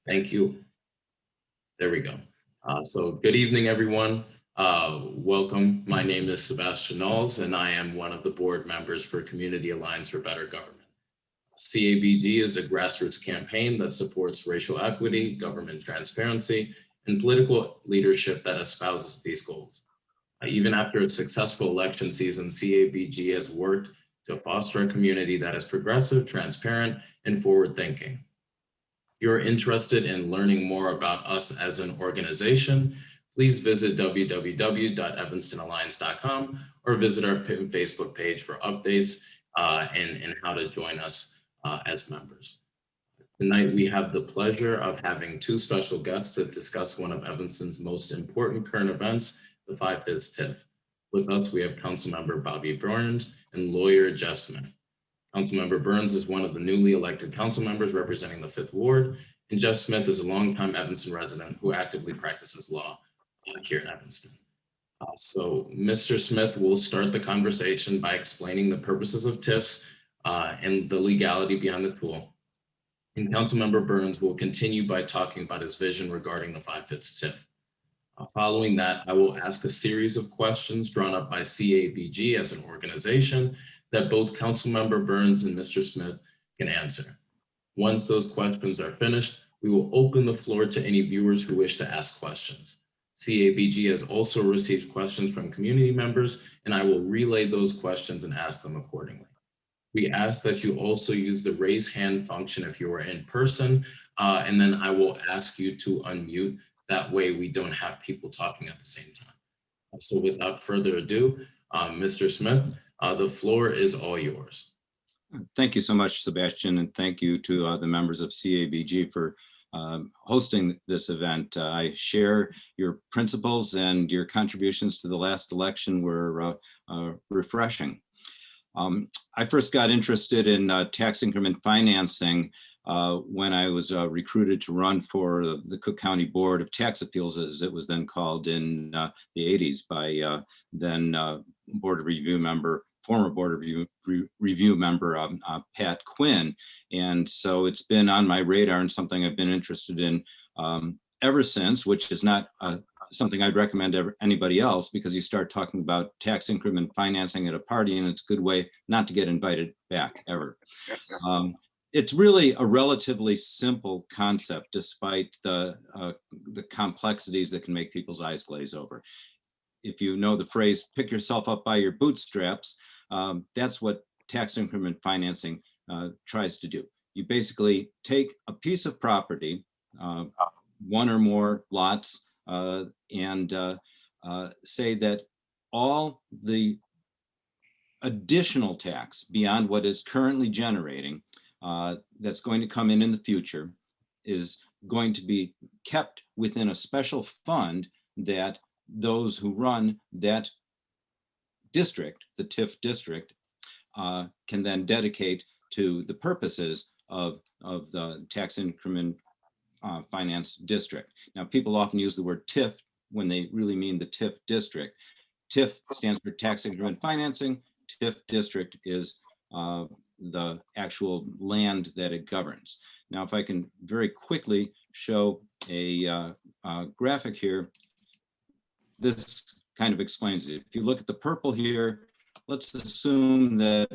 Thank you. There we go. So good evening, everyone. Welcome. My name is Sebastian Nalls, and I am one of the board members for Community Alliance for Better Government. CABG is a grassroots campaign that supports racial equity, government transparency, and political leadership that espouses these goals. Even after a successful election season, CABG has worked to foster a community that is progressive, transparent, and forward-thinking. If you're interested in learning more about us as an organization, please visit www.evanstonalliance.com or visit our Facebook page for updates and how to join us as members. Tonight, we have the pleasure of having two special guests to discuss one of Evanston's most important current events, the 5-5 TIF. With us, we have Councilmember Bobby Burns and lawyer Jeff Smith. Councilmember Burns is one of the newly elected council members representing the 5th Ward, and Jeff Smith is a longtime Evanston resident who actively practices law here in Evanston. So Mr. Smith will start the conversation by explaining the purposes of TIFs and the legality behind the tool. And Councilmember Burns will continue by talking about his vision regarding the 5-5 TIF. Following that, I will ask a series of questions drawn up by CABG as an organization that both Councilmember Burns and Mr. Smith can answer. Once those questions are finished, we will open the floor to any viewers who wish to ask questions. CABG has also received questions from community members, and I will relay those questions and ask them accordingly. We ask that you also use the raise hand function if you are in person, and then I will ask you to unmute. That way we don't have people talking at the same time. So without further ado, Mr. Smith, the floor is all yours. Thank you so much, Sebastian, and thank you to the members of CABG for hosting this event. I share your principles, and your contributions to the last election were refreshing. I first got interested in tax increment financing when I was recruited to run for the Cook County Board of Tax Appeals, as it was then called in the 80s, by then Board of Review member, former Board of Review member, Pat Quinn. And so it's been on my radar and something I've been interested in ever since, which is not something I'd recommend anybody else, because you start talking about tax increment financing at a party and it's a good way not to get invited back ever. It's really a relatively simple concept, despite the complexities that can make people's eyes glaze over. If you know the phrase, pick yourself up by your bootstraps, that's what tax increment financing tries to do. You basically take a piece of property, one or more lots, and say that all the additional tax beyond what is currently generating that's going to come in the future is going to be kept within a special fund that those who run that district, the TIF district, can then dedicate to the purposes of the tax increment finance district. Now, people often use the word TIF when they really mean the TIF district. TIF stands for tax increment financing. TIF district is the actual land that it governs. Now, if I can very quickly show a graphic here, this kind of explains it. If you look at the purple here, let's assume that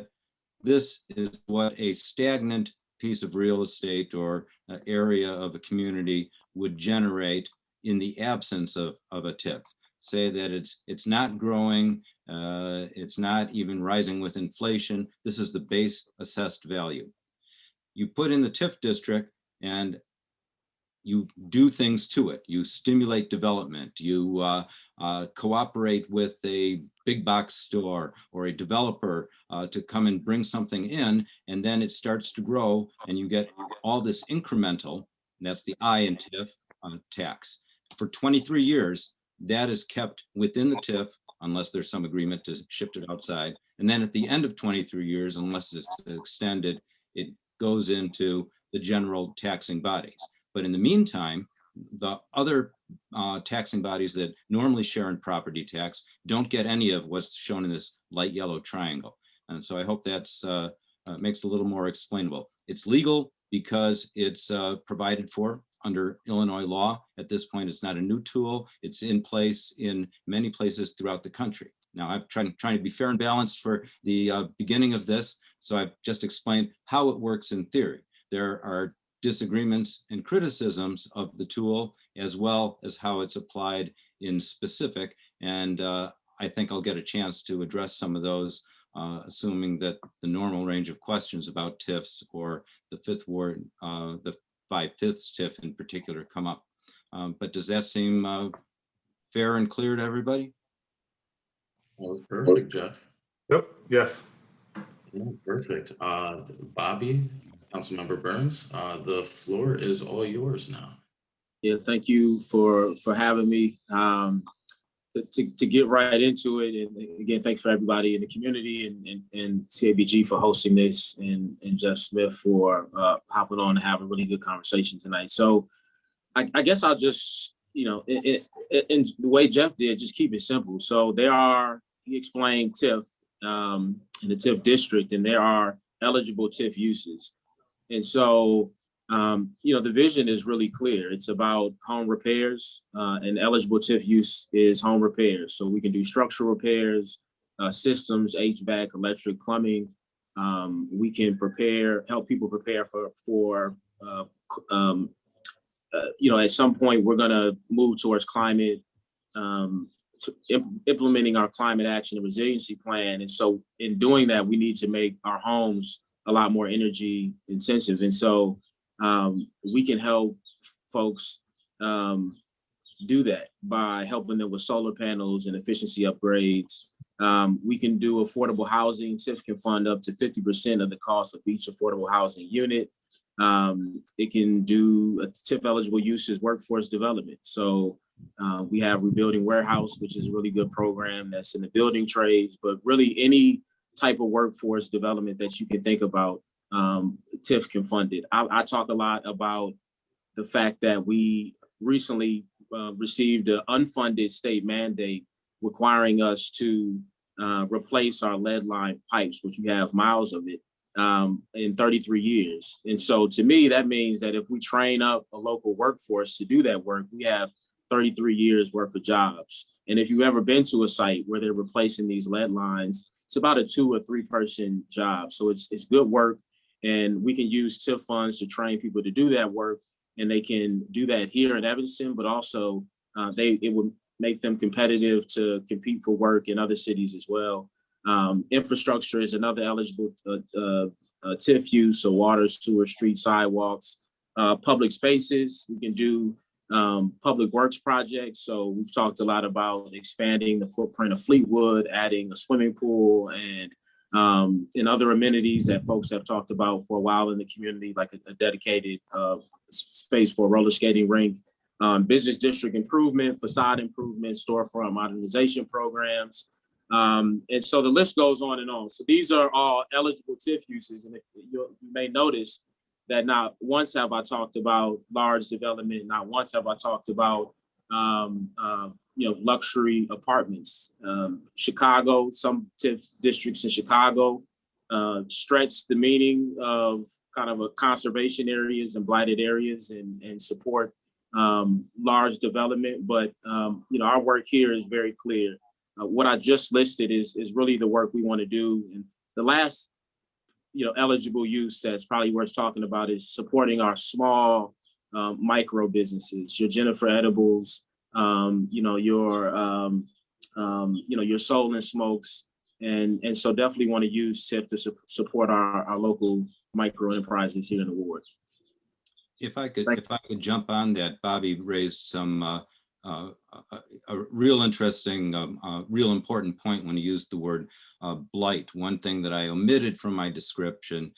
this is what a stagnant piece of real estate or area of a community would generate in the absence of a TIF. Say that it's not growing, it's not even rising with inflation. This is the base assessed value. You put in the TIF district and you do things to it. You stimulate development. You cooperate with a big box store or a developer to come and bring something in, and then it starts to grow, and you get all this incremental, and that's the I in TIF, tax. For 23 years, that is kept within the TIF unless there's some agreement to shift it outside. And then at the end of 23 years, unless it's extended, it goes into the general taxing bodies. But in the meantime, the other taxing bodies that normally share in property tax don't get any of what's shown in this light yellow triangle. And so I hope that's makes it a little more explainable. It's legal because it's provided for under Illinois law. At this point, it's not a new tool. It's in place in many places throughout the country. Now, I'm trying to be fair and balanced for the beginning of this, so I've just explained how it works in theory. There are disagreements and criticisms of the tool, as well as how it's applied in specific, and I think I'll get a chance to address some of those, assuming that the normal range of questions about TIFs or the Fifth Ward, the 5/5 TIF in particular, come up. But does that seem fair and clear to everybody? That was perfect, Jeff. Yep, yes. Yeah, perfect. Bobby, Councilmember Burns, the floor is all yours now. Yeah, thank you for having me. To get right into it, and again, thanks for everybody in the community and CABG for hosting this, and Jeff Smith for hopping on and having a really good conversation tonight. So I guess I'll just, in the way Jeff did, just keep it simple. So he explained TIF in the TIF district, and there are eligible TIF uses. And so, the vision is really clear. It's about home repairs, and eligible TIF use is home repairs. So we can do structural repairs, systems, HVAC, electric, plumbing. We can help people prepare for at some point we're going to move towards climate, implementing our climate action and resiliency plan. And so in doing that, we need to make our homes a lot more energy intensive. And so we can help folks do that by helping them with solar panels and efficiency upgrades. We can do affordable housing. TIF can fund up to 50% of the cost of each affordable housing unit. It can do TIF eligible uses, workforce development. So we have Rebuilding Warehouse, which is a really good program that's in the building trades, but really any type of workforce development that you can think about, TIF can fund it. I talk a lot about the fact that we recently received an unfunded state mandate requiring us to replace our lead line pipes, which we have miles of it, in 33 years. And so to me, that means that if we train up a local workforce to do that work, we have 33 years worth of jobs. And if you've ever been to a site where they're replacing these lead lines, it's about a 2 or 3 person job. So it's good work. And we can use TIF funds to train people to do that work. And they can do that here in Evanston, but also it would make them competitive to compete for work in other cities as well. Infrastructure is another eligible TIF use, so water, sewer, street, sidewalks, public spaces. We can do public works projects. So we've talked a lot about expanding the footprint of Fleetwood, adding a swimming pool, and other amenities that folks have talked about for a while in the community, like a dedicated space for a roller skating rink, business district improvement, facade improvement, storefront modernization programs. And so the list goes on and on. So these are all eligible TIF uses. And you may notice that not once have I talked about large development, not once have I talked about luxury apartments. Chicago, some TIF districts in Chicago stretch the meaning of kind of a conservation areas and blighted areas and support large development. But our work here is very clear. What I just listed is really the work we want to do. And the last eligible use that's probably worth talking about is supporting our small micro businesses, your Jennifer Edibles, your Soul and Smokes, and so definitely want to use TIF to support our local micro enterprises here in the ward. If I could jump on that, Bobby raised some a real interesting, real important point when he used the word blight. One thing that I omitted from my description,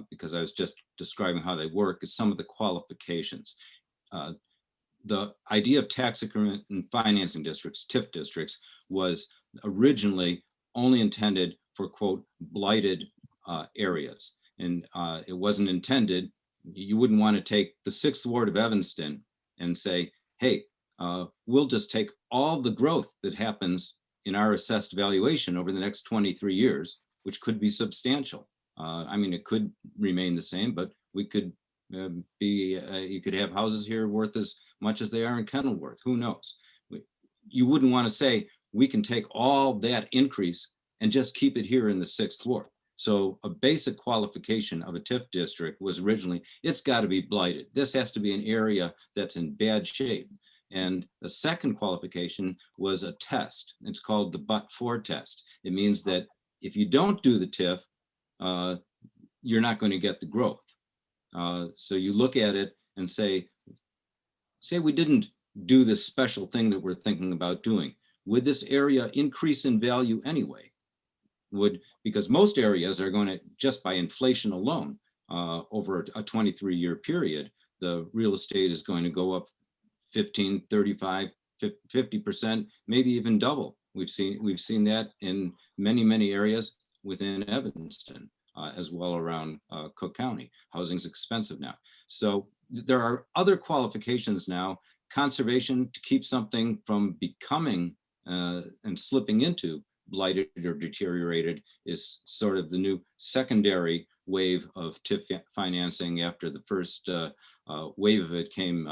because I was just describing how they work, is some of the qualifications. The idea of tax increment and financing districts, TIF districts, was originally only intended for, quote, blighted areas. And it wasn't intended, you wouldn't want to take the 6th Ward of Evanston and say, hey, we'll just take all the growth that happens in our assessed valuation over the next 23 years, which could be substantial. It could remain the same, but we could You could have houses here worth as much as they are in Kenilworth. Who knows? You wouldn't want to say we can take all that increase and just keep it here in the 6th ward. So a basic qualification of a TIF district was originally, it's got to be blighted. This has to be an area that's in bad shape. And the second qualification was a test. It's called the but-for test. It means that if you don't do the TIF, you're not going to get the growth. So you look at it and say we didn't do this special thing that we're thinking about doing. Would this area increase in value anyway? Because most areas are going to, just by inflation alone, over a 23-year period, the real estate is going to go up 15, 35, 50%, maybe even double. We've seen that in many areas within Evanston, as well around Cook County. Housing's expensive now. So there are other qualifications now. Conservation, to keep something from becoming and slipping into blighted or deteriorated, is sort of the new secondary wave of TIF financing after the first wave of it came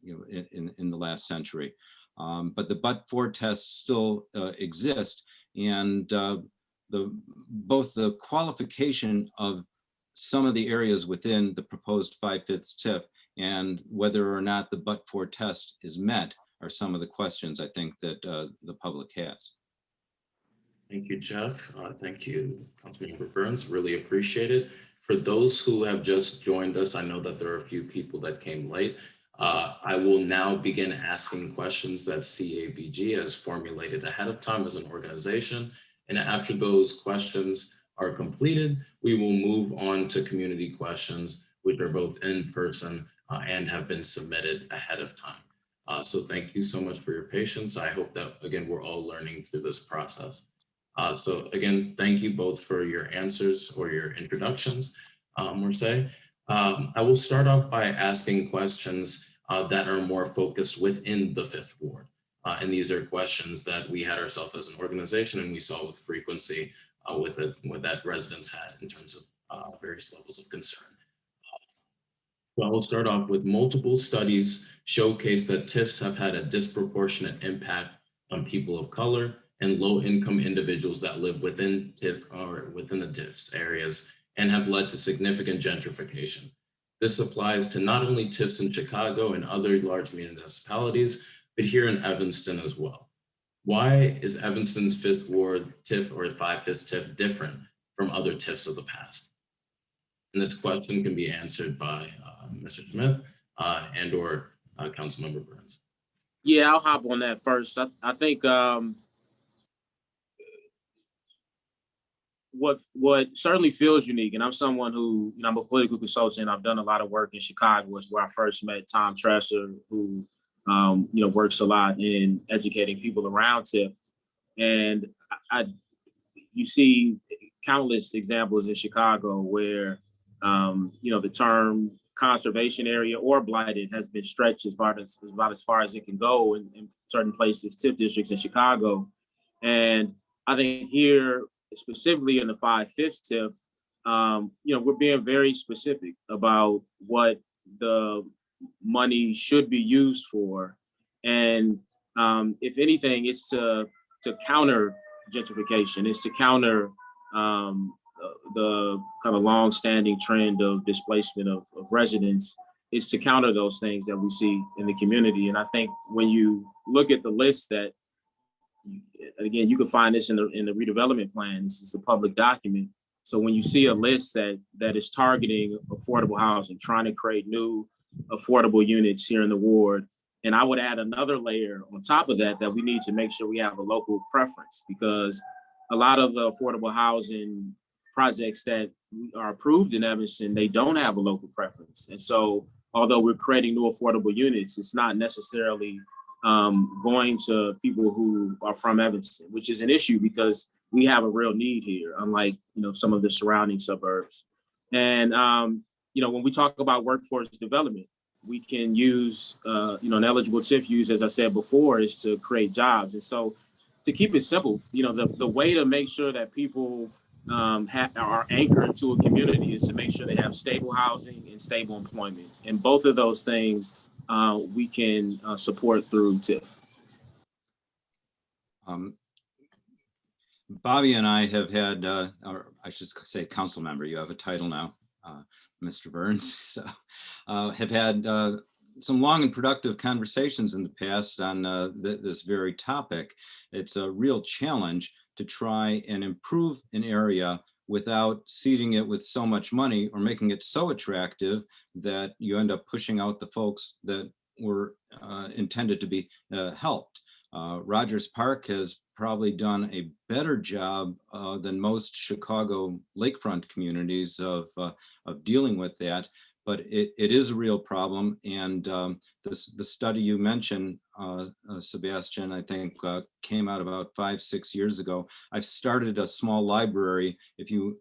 in the last century. But the but-for tests still exist, and both the qualification of some of the areas within the proposed 5/5 TIF and whether or not the but-for test is met are some of the questions I think that the public has. Thank you, Jeff. Thank you, Councilmember Burns. Really appreciate it. For those who have just joined us, I know that there are a few people that came late. I will now begin asking questions that CABG has formulated ahead of time as an organization. And after those questions are completed, we will move on to community questions, which are both in person and have been submitted ahead of time. So thank you so much for your patience. I hope that, again, we're all learning through this process. So again, thank you both for your answers or your introductions, Mercedes. I will start off by asking questions that are more focused within the 5th ward. And these are questions that we had ourselves as an organization and we saw with frequency with that residents had in terms of various levels of concern. So I will start off with multiple studies showcase that TIFs have had a disproportionate impact on people of color and low-income individuals that live within TIF or within the TIFs areas and have led to significant gentrification. This applies to not only TIFs in Chicago and other large municipalities, but here in Evanston as well. Why is Evanston's 5th ward TIF or 5/5 TIF different from other TIFs of the past? And this question can be answered by Mr. Smith and or Councilmember Burns. Yeah, I'll hop on that first. I think what certainly feels unique, and I'm someone who, I'm a political consultant. I've done a lot of work in Chicago, was where I first met Tom Tresser, who works a lot in educating people around TIF. And you see countless examples in Chicago where the term conservation area or blighted has been stretched about as far as it can go in certain places, TIF districts in Chicago. And I think here, specifically in the 5/5 TIF, we're being very specific about what the money should be used for. And if anything, it's to counter gentrification. It's to counter the kind of long-standing trend of displacement of residents. Is to counter those things that we see in the community. And I think when you look at the list that, again, you can find this in the redevelopment plan. This is a public document. So when you see a list that is targeting affordable housing, trying to create new affordable units here in the ward, and I would add another layer on top of that we need to make sure we have a local preference, because a lot of the affordable housing projects that are approved in Evanston, they don't have a local preference. And so although we're creating new affordable units, it's not necessarily going to people who are from Evanston, which is an issue because we have a real need here, unlike some of the surrounding suburbs. And when we talk about workforce development, we can use an eligible TIF use, as I said before, is to create jobs. And so to keep it simple, the way to make sure that people are anchored to a community is to make sure they have stable housing and stable employment. And both of those things we can support through TIF. Bobby and I have had, or I should say council member, you have a title now, Mr. Burns, so, have had some long and productive conversations in the past on this very topic. It's a real challenge to try and improve an area without seeding it with so much money or making it so attractive that you end up pushing out the folks that were intended to be helped. Rogers Park has probably done a better job than most Chicago lakefront communities of dealing with that, but it is a real problem. And the study you mentioned, Sebastian, I think came out about 5-6 years ago. I've started a small library. If you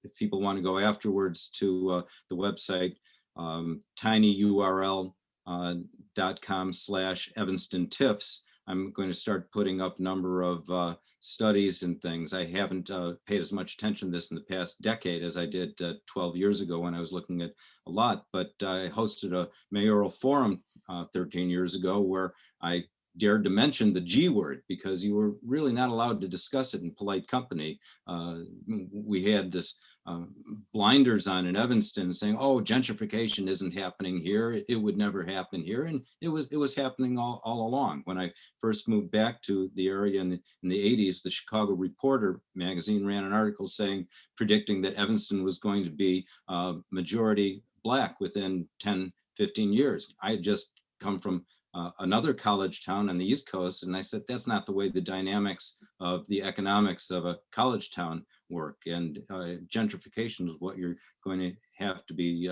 if people want to go afterwards to the website, tinyurl.com/Evanston TIFs. I'm going to start putting up a number of studies and things. I haven't paid as much attention to this in the past decade as I did 12 years ago when I was looking at a lot, but I hosted a mayoral forum 13 years ago where I dared to mention the G word because you were really not allowed to discuss it in polite company. We had this blinders on in Evanston saying, oh, gentrification isn't happening here. It would never happen here. And it was happening all along. When I first moved back to the area in the 80s, the Chicago Reporter magazine ran an article predicting that Evanston was going to be majority Black within 10, 15 years. I had just come from another college town on the East Coast. And I said, that's not the way the dynamics of the economics of a college town work. And gentrification is what you're going to have to be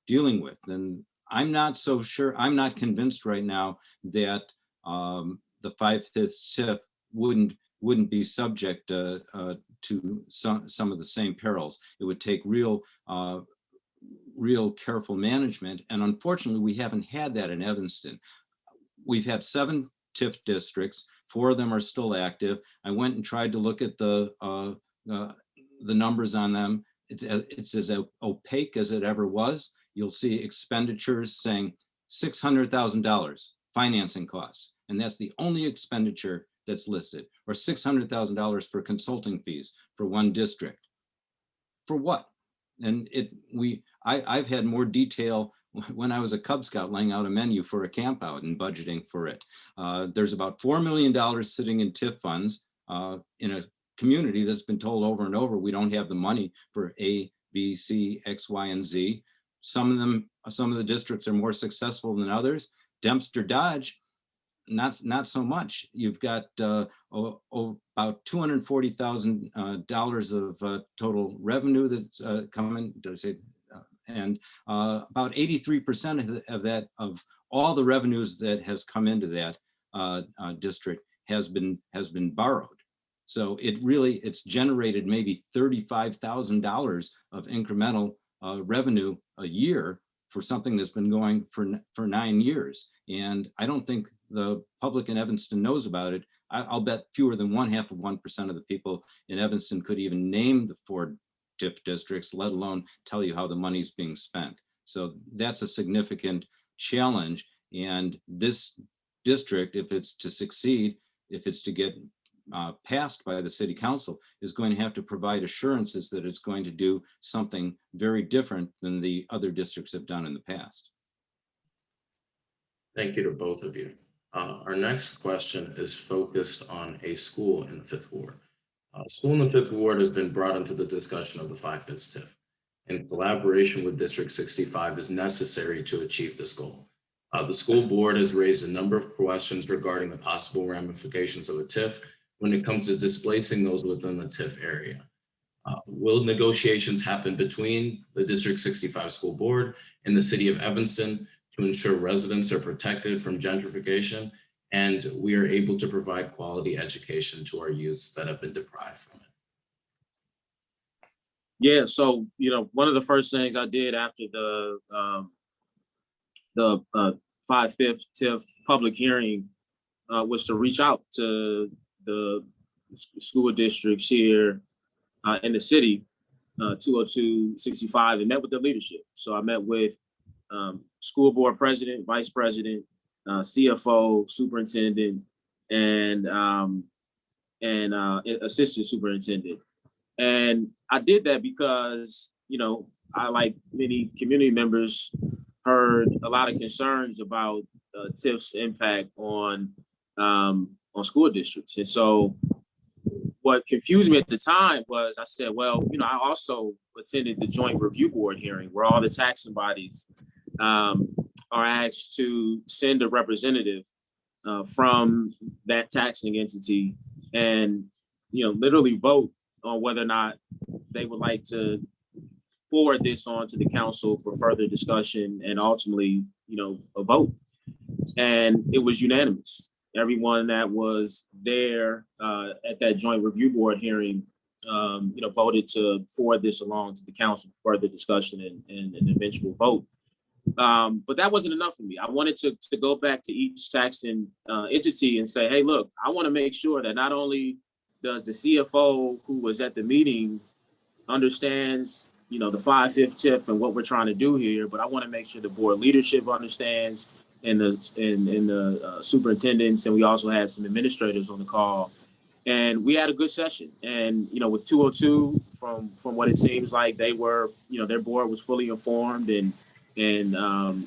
dealing with. And I'm not so sure, I'm not convinced right now that the 5/5 TIF wouldn't be subject to some of the same perils. It would take real careful management. And unfortunately, we haven't had that in Evanston. We've had 7 TIF districts. 4 of them are still active. I went and tried to look at the numbers on them. It's as opaque as it ever was. You'll see expenditures saying $600,000 financing costs, and that's the only expenditure that's listed, or $600,000 for consulting fees for one district. For what? And I've had more detail when I was a Cub Scout laying out a menu for a camp out and budgeting for it. There's about $4 million sitting in TIF funds in a community that's been told over and over, we don't have the money for A, B, C, X, Y, and Z. Some of the districts are more successful than others. Dempster Dodge, not so much. You've got about $240,000 of total revenue that's coming. And about 83% of that, of all the revenues that has come into that district has been borrowed. So it's generated maybe $35,000 of incremental revenue a year for something that's been going for 9 years. And I don't think the public in Evanston knows about it. I'll bet fewer than 0.5% of the people in Evanston could even name the 4 TIF districts, let alone tell you how the money's being spent. So that's a significant challenge. And this district, if it's to succeed, if it's to get passed by the city council, is going to have to provide assurances that it's going to do something very different than the other districts have done in the past. Thank you to both of you. Our next question is focused on a school in the 5th Ward. School in the 5th Ward has been brought into the discussion of the 5/5 TIF, and collaboration with District 65 is necessary to achieve this goal. The school board has raised a number of questions regarding the possible ramifications of a TIF when it comes to displacing those within the TIF area. Will negotiations happen between the District 65 school board and the City of Evanston to ensure residents are protected from gentrification and we are able to provide quality education to our youths that have been deprived from it? Yeah, so one of the first things I did after the 5/5 TIF public hearing was to reach out to the school districts here in the city, 20265, and met with the leadership. So I met with school board president, vice president, CFO, superintendent, and assistant superintendent. And I did that because, I, like many community members, heard a lot of concerns about TIF's impact on school districts. And so what confused me at the time was I said, well, I also attended the joint review board hearing where all the taxing bodies are asked to send a representative from that taxing entity and, literally vote on whether or not they would like to forward this on to the council for further discussion and ultimately, a vote. And it was unanimous. Everyone that was there at that joint review board hearing, voted to forward this along to the council for further discussion and an eventual vote. But that wasn't enough for me. I wanted to go back to each taxing entity and say, hey, look, I want to make sure that not only does the CFO who was at the meeting understands, the 5/5 TIF and what we're trying to do here, but I want to make sure the board leadership understands and the superintendents, and we also had some administrators on the call. And we had a good session. And, with 202, from what it seems like, they were, their board was fully informed and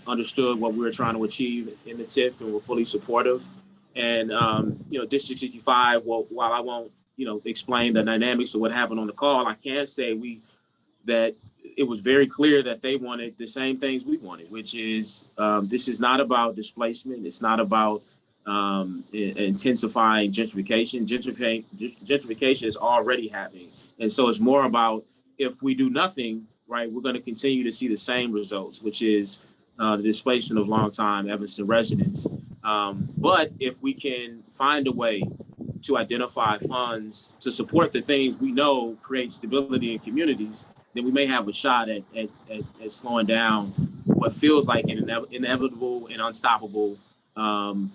understood what we were trying to achieve in the TIF and were fully supportive. And, District 65, well, while I won't, explain the dynamics of what happened on the call, I can say that it was very clear that they wanted the same things we wanted, which is this is not about displacement. It's not about intensifying gentrification. Gentrification is already happening. And so it's more about, if we do nothing, right, we're going to continue to see the same results, which is the displacement of longtime Evanston residents. But if we can find a way to identify funds to support the things we know create stability in communities, then we may have a shot at slowing down what feels like an inevitable and unstoppable pattern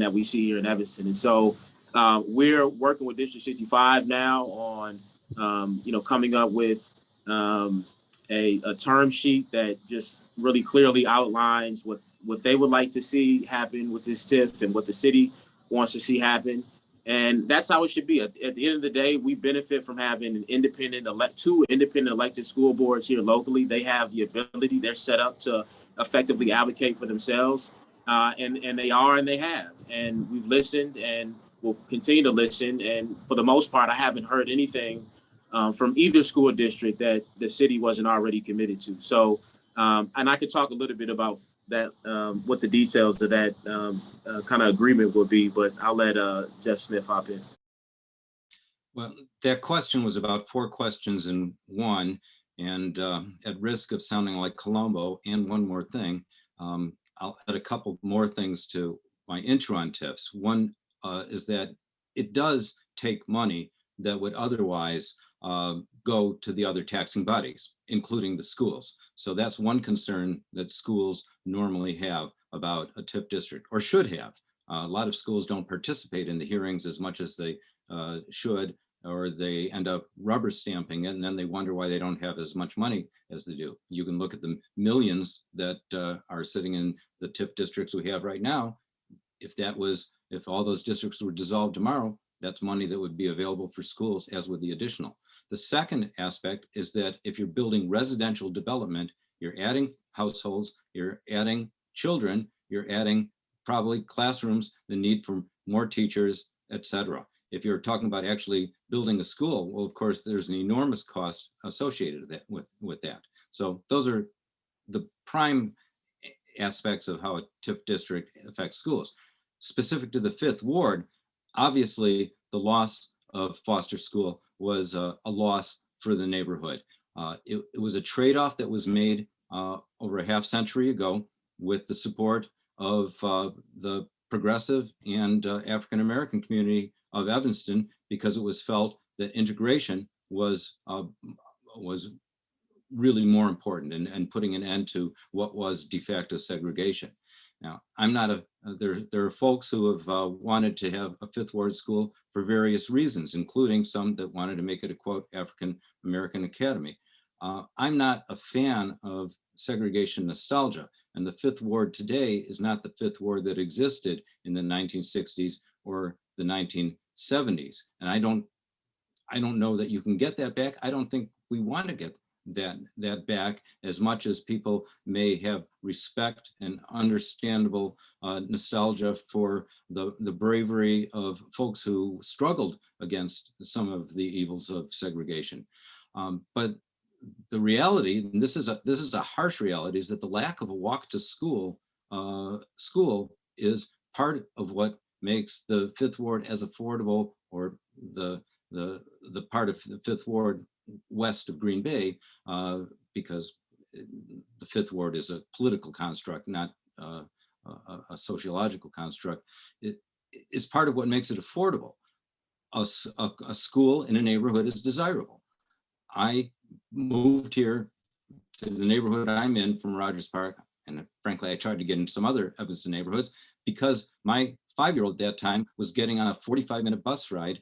that we see here in Evanston. And so we're working with District 65 now on coming up with a term sheet that just really clearly outlines what they would like to see happen with this TIF and what the city wants to see happen. And that's how it should be. At the end of the day, we benefit from having two independent elected school boards here locally. They have the ability, they're set up to effectively advocate for themselves. And they are, and they have. And we've listened and will continue to listen. And for the most part, I haven't heard anything from either school district that the city wasn't already committed to. So, and I could talk a little bit about that, what the details of that kind of agreement will be, but I'll let Jeff Smith hop in. Well, that question was about 4 questions in one, and at risk of sounding like Columbo, and one more thing, I'll add a couple more things to my intro on TIFs. One is that it does take money that would otherwise go to the other taxing bodies, including the schools. So that's one concern that schools normally have about a TIF district, or should have. A lot of schools don't participate in the hearings as much as they should, or they end up rubber stamping it, and then they wonder why they don't have as much money as they do. You can look at the millions that are sitting in the TIF districts we have right now. If all those districts were dissolved tomorrow, that's money that would be available for schools, as with the additional. The second aspect is that if you're building residential development, you're adding households, you're adding children, you're adding probably classrooms, the need for more teachers, etc. If you're talking about actually building a school, well, of course, there's an enormous cost associated with that. So those are the prime aspects of how a TIF district affects schools. Specific to the 5th Ward, obviously, the loss of Foster School was a loss for the neighborhood. It was a trade-off that was made over a half century ago with the support of the progressive and African-American community of Evanston, because it was felt that integration was really more important and putting an end to what was de facto segregation. Now, I'm not a, there are folks who have wanted to have a Fifth Ward school for various reasons, including some that wanted to make it a quote African American academy. I'm not a fan of segregation nostalgia, and the Fifth Ward today is not the Fifth Ward that existed in the 1960s or the 1970s. And I don't know that you can get that back. I don't think we want to get that back, as much as people may have respect and understandable nostalgia for the bravery of folks who struggled against some of the evils of segregation. But the reality, and this is a harsh reality, is that the lack of a walk to school is part of what makes the Fifth Ward as affordable, or the part of the Fifth Ward west of Green Bay, because the Fifth Ward is a political construct, not a sociological construct. It is part of what makes it affordable. A school in a neighborhood is desirable. I moved here to the neighborhood I'm in from Rogers Park, and frankly, I tried to get into some other Evanston neighborhoods because my 5-year-old at that time was getting on a 45-minute bus ride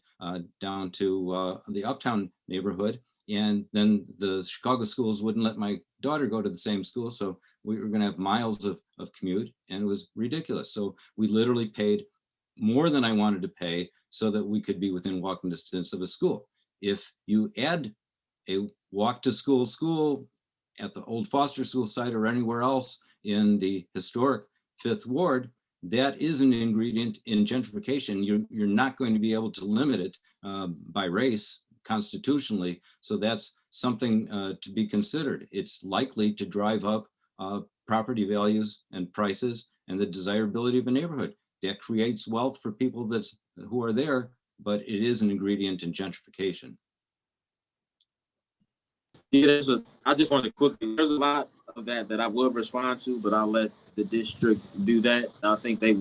down to the Uptown neighborhood. And then the Chicago schools wouldn't let my daughter go to the same school. So we were going to have miles of commute, and it was ridiculous. So we literally paid more than I wanted to pay so that we could be within walking distance of a school. If you add a walk to school at the old Foster School site or anywhere else in the historic Fifth Ward, that is an ingredient in gentrification. You're not going to be able to limit it by race constitutionally. So that's something to be considered. It's likely to drive up property values and prices and the desirability of a neighborhood. That creates wealth for people who are there, but it is an ingredient in gentrification. Yeah, I just want to quickly, there's a lot of that I would respond to, but I'll let the district do that. I think they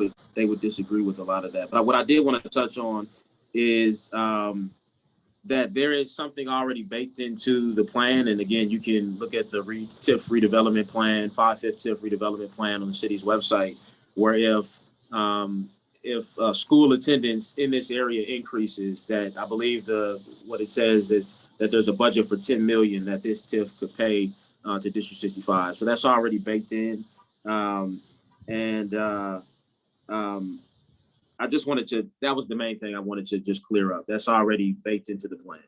would disagree with a lot of that. But what I did want to touch on is that there is something already baked into the plan. And again, you can look at the TIF redevelopment plan, 5/5 TIF redevelopment plan on the city's website, where if school attendance in this area increases, that I believe what it says is that there's a budget for $10 million that this TIF could pay to District 65. So that's already baked in. I just wanted to, that was the main thing I wanted to just clear up. That's already baked into the plan.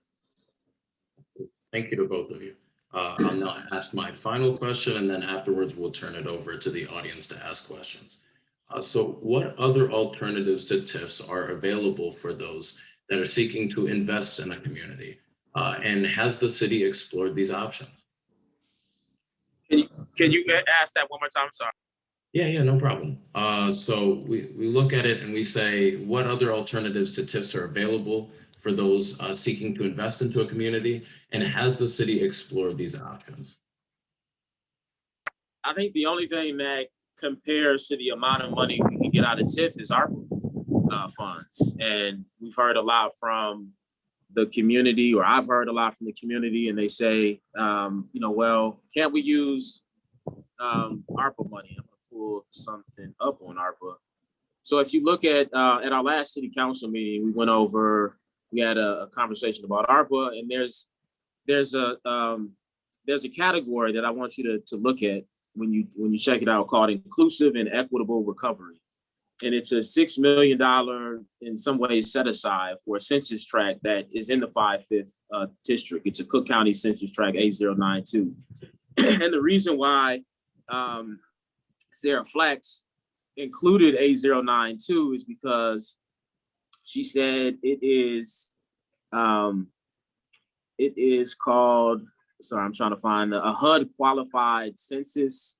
Thank you to both of you. I'll now ask my final question, and then afterwards we'll turn it over to the audience to ask questions. So what other alternatives to TIFs are available for those that are seeking to invest in a community? And has the city explored these options? Can you ask that one more time? Sorry. Yeah, no problem. So we look at it and we say, what other alternatives to TIFs are available for those seeking to invest into a community? And has the city explored these options? I think the only thing that compares to the amount of money we can get out of TIF is ARPA funds. And we've heard a lot from the community, or I've heard a lot from the community, and they say, well, can't we use ARPA money? I'm gonna pull something up on ARPA. So if you look at our last city council meeting, we had a conversation about ARPA, and there's a category that I want you to look at when you check it out, called inclusive and equitable recovery. And it's a $6 million in some ways set aside for a census tract that is in the 5/5 district. It's a Cook County census tract 8092. And the reason why Sarah Flax included 8092 is because she said it is called, sorry, I'm trying to find a HUD qualified census,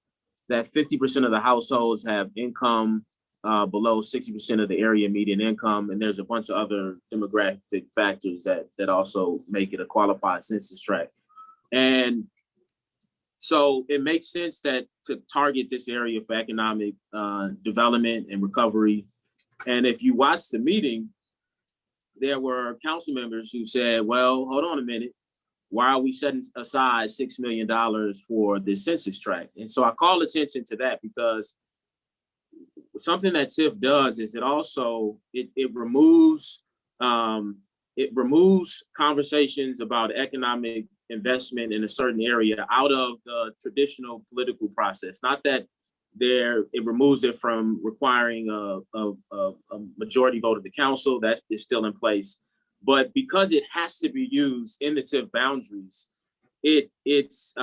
that 50% of the households have income below 60% of the area median income. And there's a bunch of other demographic factors that also make it a qualified census tract. And so it makes sense that to target this area for economic development and recovery. And if you watch the meeting, there were council members who said, well, hold on a minute. Why are we setting aside $6 million for this census tract? And so I call attention to that because something that TIF does is it also it removes conversations about economic investment in a certain area out of the traditional political process. Not that it removes it from requiring a majority vote of the council. That is still in place, but because it has to be used in the TIF boundaries, it's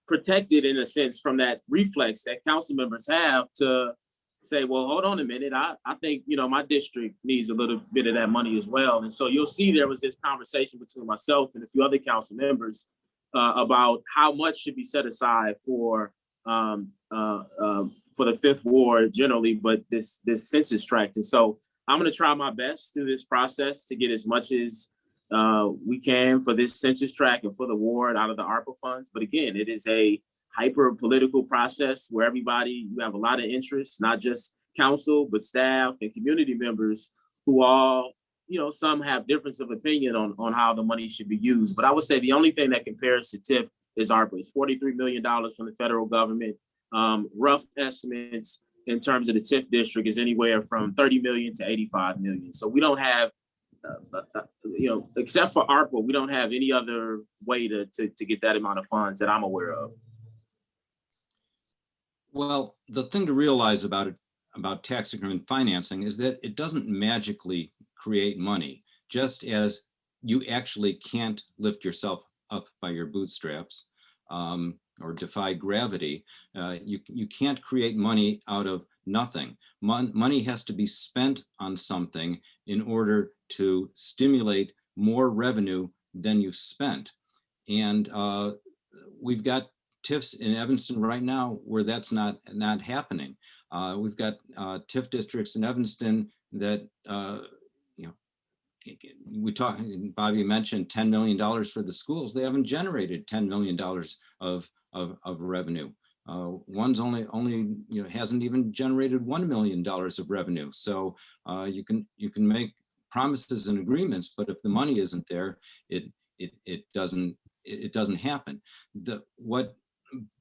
protected in a sense from that reflex that council members have to say, well, hold on a minute. I think, my district needs a little bit of that money as well. And so you'll see there was this conversation between myself and a few other council members about how much should be set aside for the Fifth Ward generally, but this census tract. And so I'm going to try my best through this process to get as much as we can for this census tract and for the ward out of the ARPA funds. But again, it is a hyper political process where you have a lot of interest, not just council, but staff and community members who all, some have difference of opinion on how the money should be used. But I would say the only thing that compares to TIF is ARPA. It's $43 million from the federal government. Rough estimates in terms of the TIF district is anywhere from 30 million to 85 million. So we don't have, except for ARPA, we don't have any other way to get that amount of funds that I'm aware of. Well, the thing to realize about tax increment financing is that it doesn't magically create money, just as you actually can't lift yourself up by your bootstraps or defy gravity. You can't create money out of nothing. Money has to be spent on something in order to stimulate more revenue than you've spent. And we've got TIFs in Evanston right now where that's not happening. We've got TIF districts in Evanston that, Bobby mentioned $10 million for the schools. They haven't generated $10 million of revenue. One's only hasn't even generated $1 million of revenue. So you can make promises and agreements, but if the money isn't there, it doesn't happen. What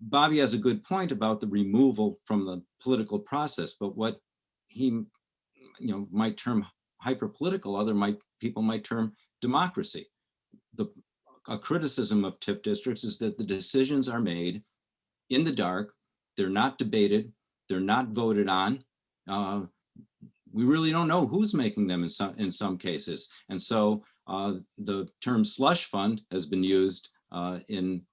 Bobby has a good point about the removal from the political process, but what he might term hyper-political, people might term democracy. A criticism of TIF districts is that the decisions are made in the dark. They're not debated. They're not voted on. We really don't know who's making them in some cases. And so the term slush fund has been used in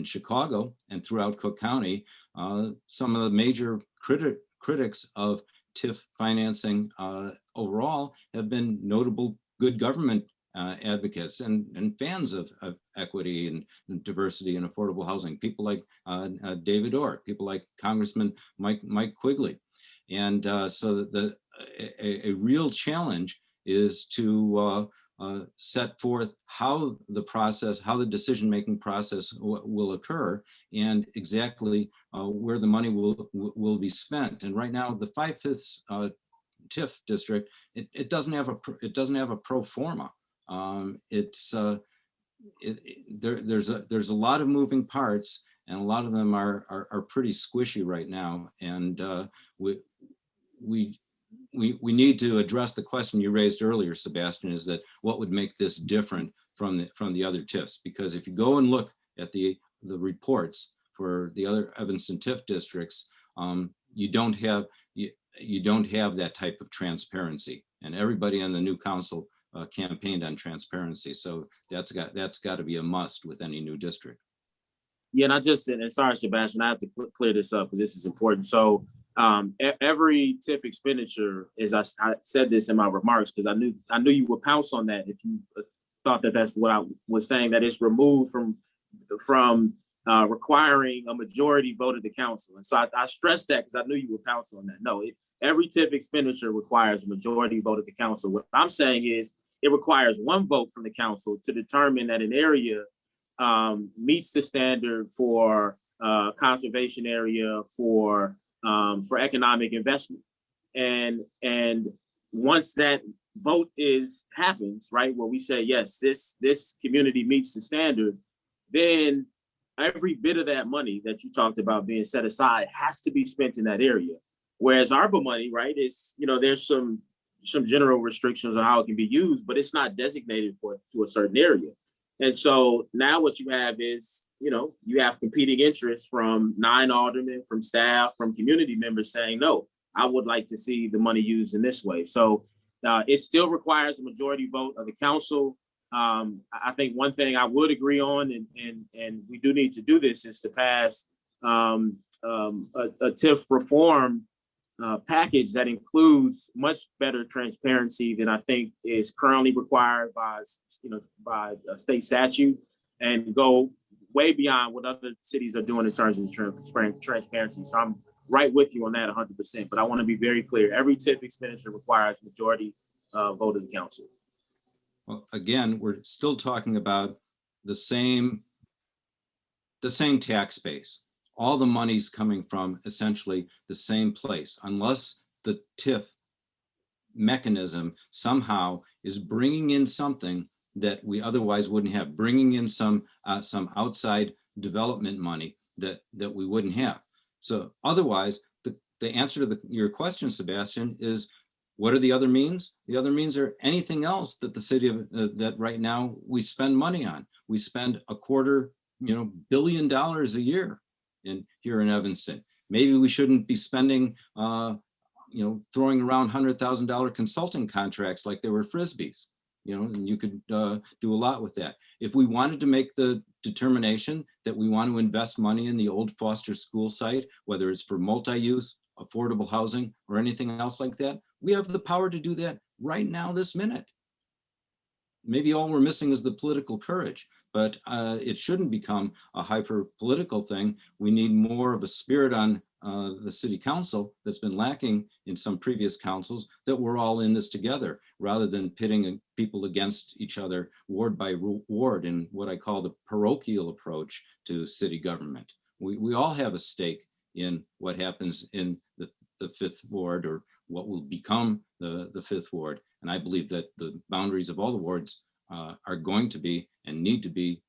Chicago and throughout Cook County. Some of the major critics of TIF financing overall have been notable good government advocates and fans of equity and diversity and affordable housing. People like David Orr, people like Congressman Mike Quigley. And so a real challenge is to set forth how the decision-making process will occur and exactly where the money will be spent. And right now, the 5/5 TIF district, it doesn't have a pro forma. There's a lot of moving parts, and a lot of them are pretty squishy right now. And we need to address the question you raised earlier, Sebastian, is that what would make this different from the other TIFs? Because if you go and look at the reports for the other Evanston TIF districts, you don't have that type of transparency, and everybody on the new council campaigned on transparency. So that's got to be a must with any new district. Yeah, and sorry, Sebastian, I have to clear this up because this is important. So every TIF expenditure, as I said this in my remarks, because I knew you would pounce on that if you thought that that's what I was saying, that it's removed from requiring a majority vote of the council. And so I stressed that because I knew you would pounce on that. No, every TIF expenditure requires a majority vote of the council. What I'm saying is it requires one vote from the council to determine that an area meets the standard for conservation area for economic investment. And once that vote happens, right, where we say, yes, this community meets the standard, then every bit of that money that you talked about being set aside has to be spent in that area. Whereas ARPA money, right, is, there's some general restrictions on how it can be used, but it's not designated to a certain area. And so now what you have is, you have competing interests from 9 aldermen, from staff, from community members saying, no, I would like to see the money used in this way. So it still requires a majority vote of the council. I think one thing I would agree on, and we do need to do this, is to pass a TIF reform package that includes much better transparency than I think is currently required by state statute, and go way beyond what other cities are doing in terms of transparency. So I'm right with you on that 100%. But I want to be very clear: every TIF expenditure requires majority vote of the council. Well, again, we're still talking about the same tax base. All the money's coming from essentially the same place, unless the TIF mechanism somehow is bringing in something that we otherwise wouldn't have, bringing in some outside development money that we wouldn't have. So otherwise, the answer to your question, Sebastian, is what are the other means? The other means are anything else that the city of that right now we spend money on. We spend $250 million a year here in Evanston. Maybe we shouldn't be spending, throwing around $100,000 consulting contracts like they were Frisbees. And you could do a lot with that. If we wanted to make the determination that we want to invest money in the old Foster School site, whether it's for multi-use, affordable housing, or anything else like that, we have the power to do that right now, this minute. Maybe all we're missing is the political courage, but it shouldn't become a hyper political thing. We need more of a spirit on the city council that's been lacking in some previous councils, that we're all in this together, rather than pitting people against each other ward by ward in what I call the parochial approach to city government. We all have a stake in what happens in the 5th ward, or what will become the 5th ward. And I believe that the boundaries of all the wards are going to be and need to be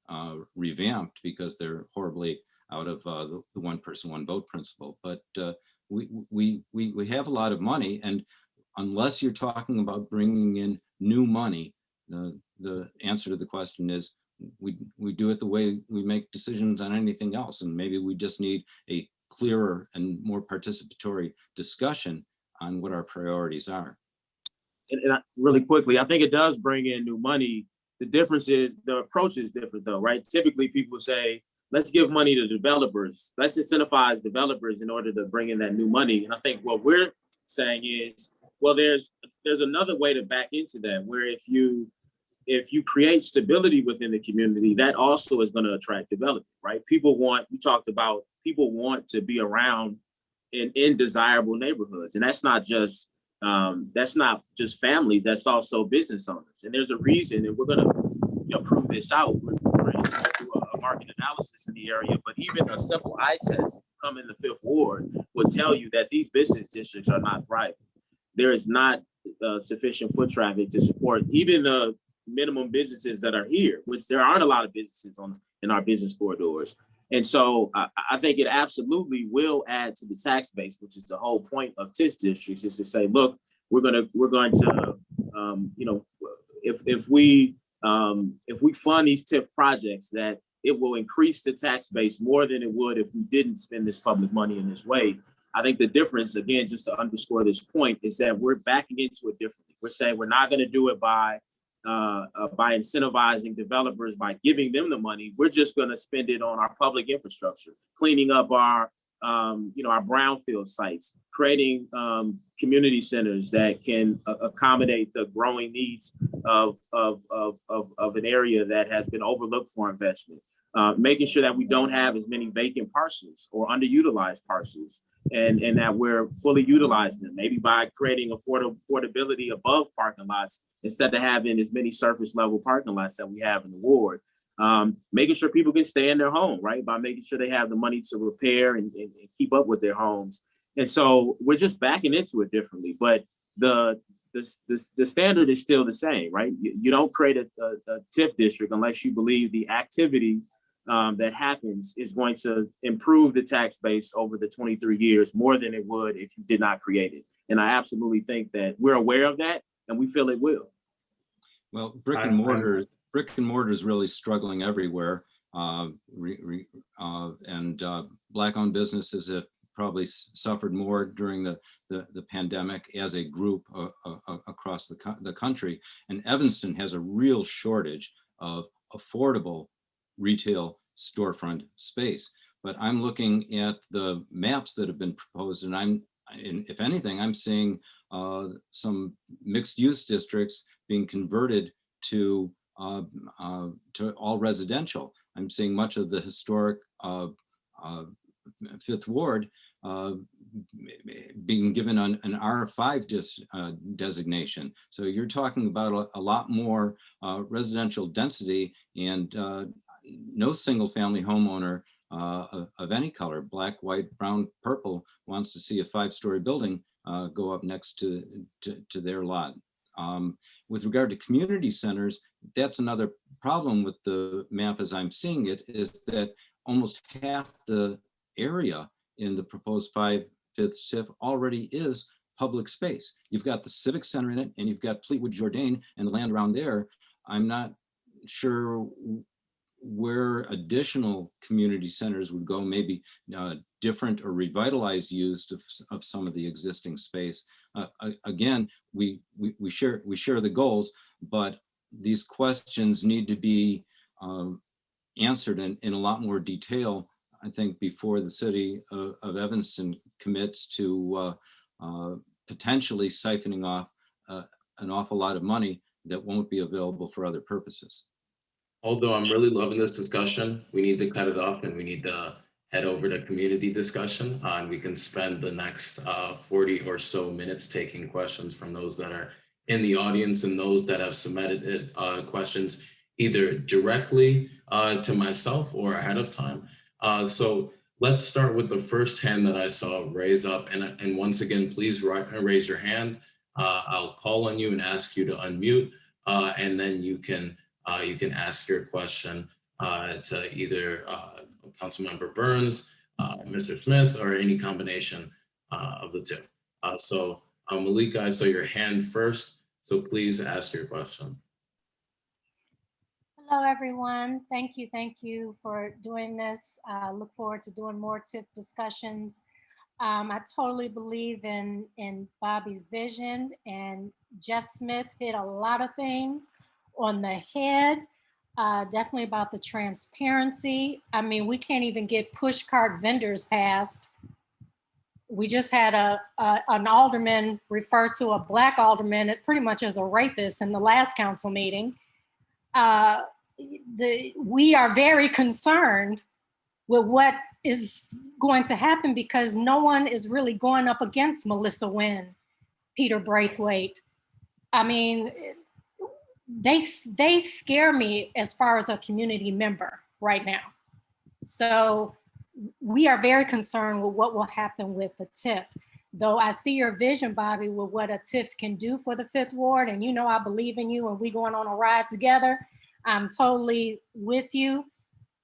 revamped, because they're horribly out of the 1 person, 1 vote principle. But we have a lot of money, and unless you're talking about bringing in new money, the answer to the question is we do it the way we make decisions on anything else. And maybe we just need a clearer and more participatory discussion on what our priorities are. And really quickly, I think it does bring in new money. The difference is the approach is different, though, right? Typically, people say, let's give money to developers. Let's incentivize developers in order to bring in that new money. And I think what we're saying is, well, there's another way to back into that, where if you create stability within the community, that also is going to attract development, right? People want to be around in desirable neighborhoods, and that's not just families. That's also business owners. And there's a reason, and we're going to prove this out. We're going to do a market analysis in the area, but even a simple eye test come in the 5th ward will tell you that these business districts are not thriving. There is not sufficient foot traffic to support even the minimum businesses that are here, which there aren't a lot of businesses in our business corridors. And so I think it absolutely will add to the tax base, which is the whole point of TIF districts, is to say, look, we're going to if we fund these TIF projects, that it will increase the tax base more than it would if we didn't spend this public money in this way. I think the difference, again, just to underscore this point, is that we're backing into it differently. We're saying we're not going to do it by incentivizing developers, by giving them the money. We're just going to spend it on our public infrastructure, cleaning up our brownfield sites, creating community centers that can accommodate the growing needs of an area that has been overlooked for investment, making sure that we don't have as many vacant parcels or underutilized parcels, and that we're fully utilizing them, maybe by creating affordability above parking lots instead of having as many surface level parking lots that we have in the ward. Making sure people can stay in their home, right? By making sure they have the money to repair and keep up with their homes. And so we're just backing into it differently, but the standard is still the same, right? You don't create a TIF district unless you believe the activity that happens is going to improve the tax base over the 23 years more than it would if you did not create it. And I absolutely think that we're aware of that and we feel it will. Well, brick and mortar is really struggling everywhere. Black-owned businesses have probably suffered more during the pandemic as a group across the country. And Evanston has a real shortage of affordable retail storefront space. But I'm looking at the maps that have been proposed, and if anything, I'm seeing some mixed-use districts being converted to all residential. I'm seeing much of the historic Fifth Ward being given an R5 designation. So you're talking about a lot more residential density, and no single family homeowner of any color, black, white, brown, purple, wants to see a 5-story building go up next to their lot. With regard to community centers, that's another problem with the map as I'm seeing it, is that almost half the area in the proposed 5/5 TIF already is public space. You've got the Civic Center in it, and you've got Fleetwood Jourdain and the land around there. I'm not sure where additional community centers would go, maybe different or revitalized use of some of the existing space. Again, we share the goals, but these questions need to be answered in a lot more detail, I think, before the city of Evanston commits to potentially siphoning off an awful lot of money that won't be available for other purposes. Although I'm really loving this discussion, we need to cut it off and we need to head over to community discussion, and we can spend the next 40 or so minutes taking questions from those that are in the audience and those that have submitted questions either directly to myself or ahead of time. So let's start with the first hand that I saw raise up. And once again, please raise your hand. I'll call on you and ask you to unmute, and then you can ask your question to either Councilmember Burns, Mr. Smith, or any combination of the two. So Malika, I saw your hand first, so please ask your question. Hello, everyone. Thank you for doing this. Look forward to doing more TIF discussions. I totally believe in Bobby's vision, and Jeff Smith hit a lot of things on the head, definitely about the transparency. I mean, we can't even get push cart vendors passed. We just had an alderman refer to a Black alderman pretty much as a rapist in the last council meeting. We are very concerned with what is going to happen because no one is really going up against Melissa Nguyen, Peter Braithwaite. I mean, they scare me as far as a community member right now. So we are very concerned with what will happen with the TIF. Though I see your vision, Bobby, with what a TIF can do for the Fifth Ward, and you know I believe in you and we going on a ride together. I'm totally with you.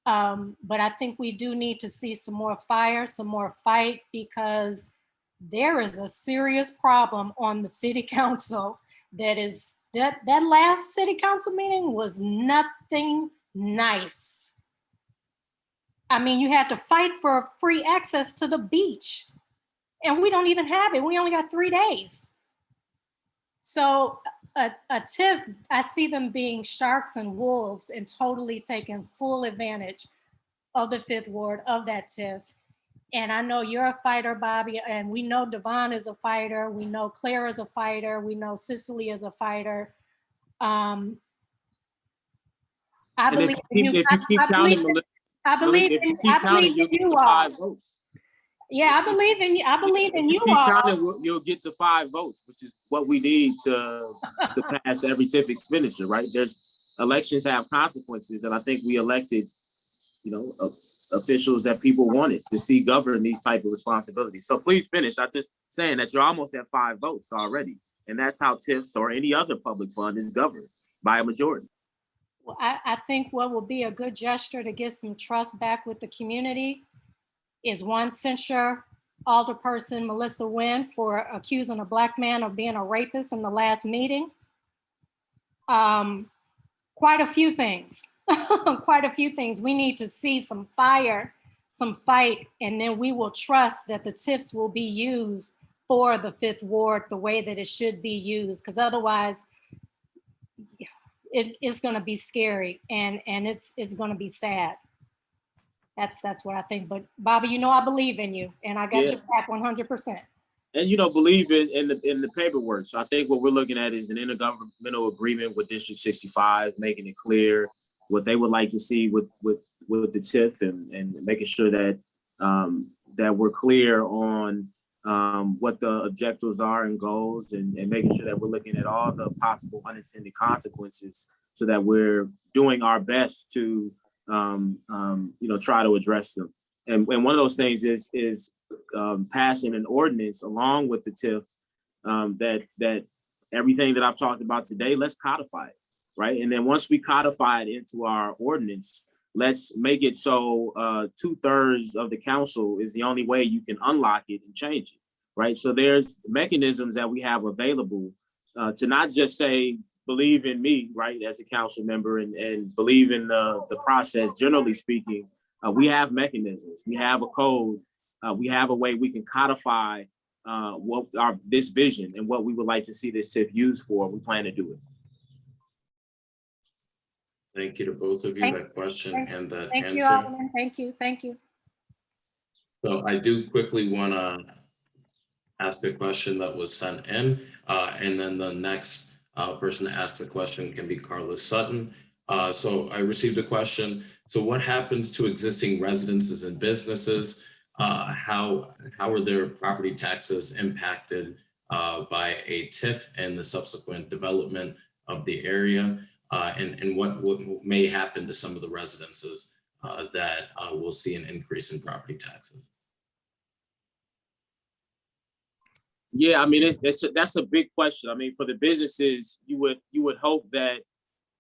But I think we do need to see some more fire, some more fight, because there is a serious problem on the city council that last city council meeting was nothing nice. I mean, you had to fight for free access to the beach, and we don't even have it. We only got 3 days. So a TIF, I see them being sharks and wolves and totally taking full advantage of the Fifth Ward, of that TIF. And I know you're a fighter, Bobby, and we know Devon is a fighter. We know Claire is a fighter. We know Cicely is a fighter. I believe in you. I believe in you all. Yeah, I believe in you. I believe in you all. You'll get to 5 votes, which is what we need to pass every TIF expenditure, right? Elections have consequences, and I think we elected, officials that people wanted to see govern these type of responsibilities. So please finish. I'm just saying that you're almost at 5 votes already, and that's how TIFs or any other public fund is governed, by a majority. Well, I think what will be a good gesture to get some trust back with the community is one, censure Alderperson Melissa Wynn for accusing a Black man of being a rapist in the last meeting. Quite a few things, quite a few things. We need to see some fire, some fight, and then we will trust that the TIFs will be used for the 5th Ward the way that it should be used, because otherwise it's going to be scary and it's going to be sad. That's what I think. But Bobby, you know, I believe in you and I got your back 100%. And, you know, believe in the paperwork. So I think what we're looking at is an intergovernmental agreement with District 65, making it clear what they would like to see with the TIF and making sure that that we're clear on what the objectives are and goals, and making sure that we're looking at all the possible unintended consequences so that we're doing our best to you know, try to address them. And one of those things is passing an ordinance along with the TIF that everything that I've talked about today, let's codify it, right? And then once we codify it into our ordinance, let's make it so 2/3 of the council is the only way you can unlock it and change it, right? So there's mechanisms that we have available to not just say, believe in me, right, as a council member and believe in the process. Generally speaking, we have mechanisms, we have a code, we have a way we can codify what this vision and what we would like to see this TIF used for. We plan to do it. Thank you to both of you, that question and that answer. Thank you, Alderman. Thank you. So I do quickly want to ask a question that was sent in, and then the next person to ask the question can be Carlos Sutton. So I received a question. So what happens to existing residences and businesses? How are their property taxes impacted by a TIF and the subsequent development of the area? And what may happen to some of the residences that will see an increase in property taxes? Yeah, I mean, that's a big question. I mean, for the businesses, you would hope that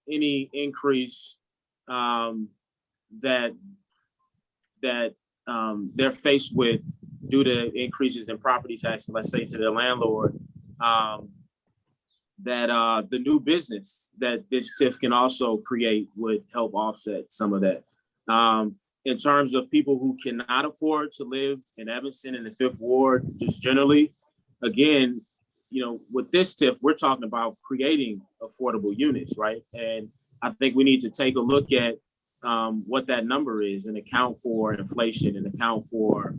any increase that they're faced with due to increases in property taxes, let's say to their landlord, that the new business that this TIF can also create would help offset some of that. In terms of people who cannot afford to live in Evanston in the 5th Ward, just generally, again, you know, with this TIF, we're talking about creating affordable units, right? And I think we need to take a look at what that number is and account for inflation and account for,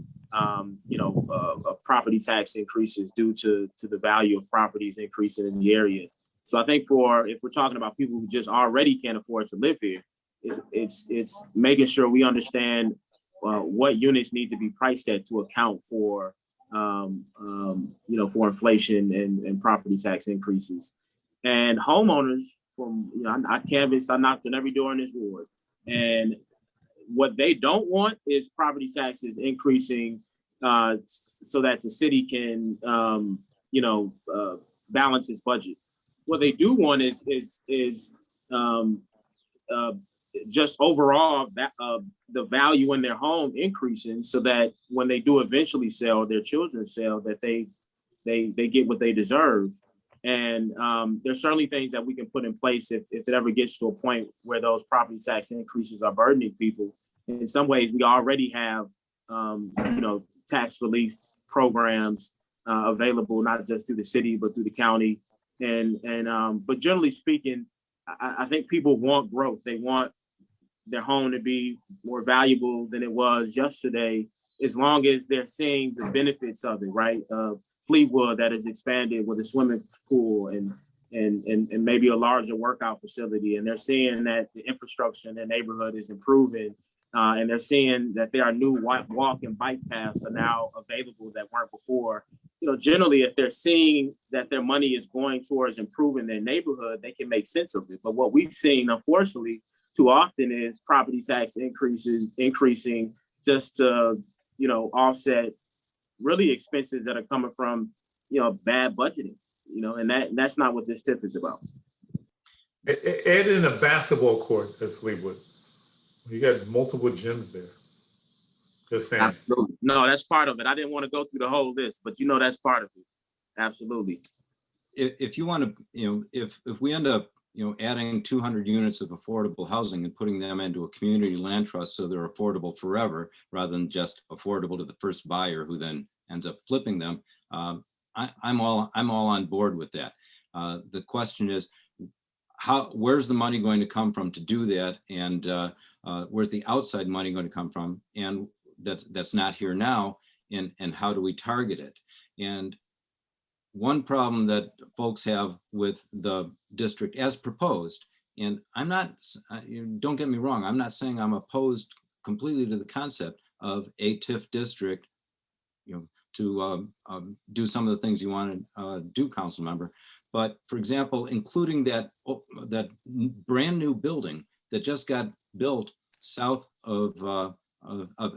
you know, property tax increases due to the value of properties increasing in the area. So I think if we're talking about people who just already can't afford to live here, it's making sure we understand what units need to be priced at to account for, you know, for inflation and property tax increases. And homeowners, from, you know, I knocked on every door in this ward, and what they don't want is property taxes increasing so that the city can, you know, balance its budget. What they do want is just overall the value in their home increasing, so that when they do eventually sell, their children sell, that they get what they deserve. And there's certainly things that we can put in place if it ever gets to a point where those property tax increases are burdening people. In some ways, we already have, you know, tax relief programs available, not just through the city, but through the county. But generally speaking, I think people want growth. They want their home to be more valuable than it was yesterday, as long as they're seeing the benefits of it, right? Fleetwood that is expanded with a swimming pool and maybe a larger workout facility, and they're seeing that the infrastructure in their neighborhood is improving, and they're seeing that there are new walk and bike paths are now available that weren't before. You know, generally, if they're seeing that their money is going towards improving their neighborhood, they can make sense of it. But what we've seen, unfortunately, too often is property tax increasing just to, you know, offset really expenses that are coming from, you know, bad budgeting, you know, and that's not what this TIF is about. Add in a basketball court at Fleetwood. You got multiple gyms there. Just saying. Absolutely. No, that's part of it. I didn't want to go through the whole list, but you know that's part of it. Absolutely. If you want to, if we end up, adding 200 units of affordable housing and putting them into a community land trust so they're affordable forever, rather than just affordable to the first buyer who then ends up flipping them, I'm all on board with that. The question is, where's the money going to come from to do that, and where's the outside money going to come from, and that's not here now, and how do we target it? And one problem that folks have with the district as proposed, and I'm not, don't get me wrong, I'm not saying I'm opposed completely to the concept of a TIF district, to do some of the things you want to do, council member. But for example, including that brand new building that just got built south of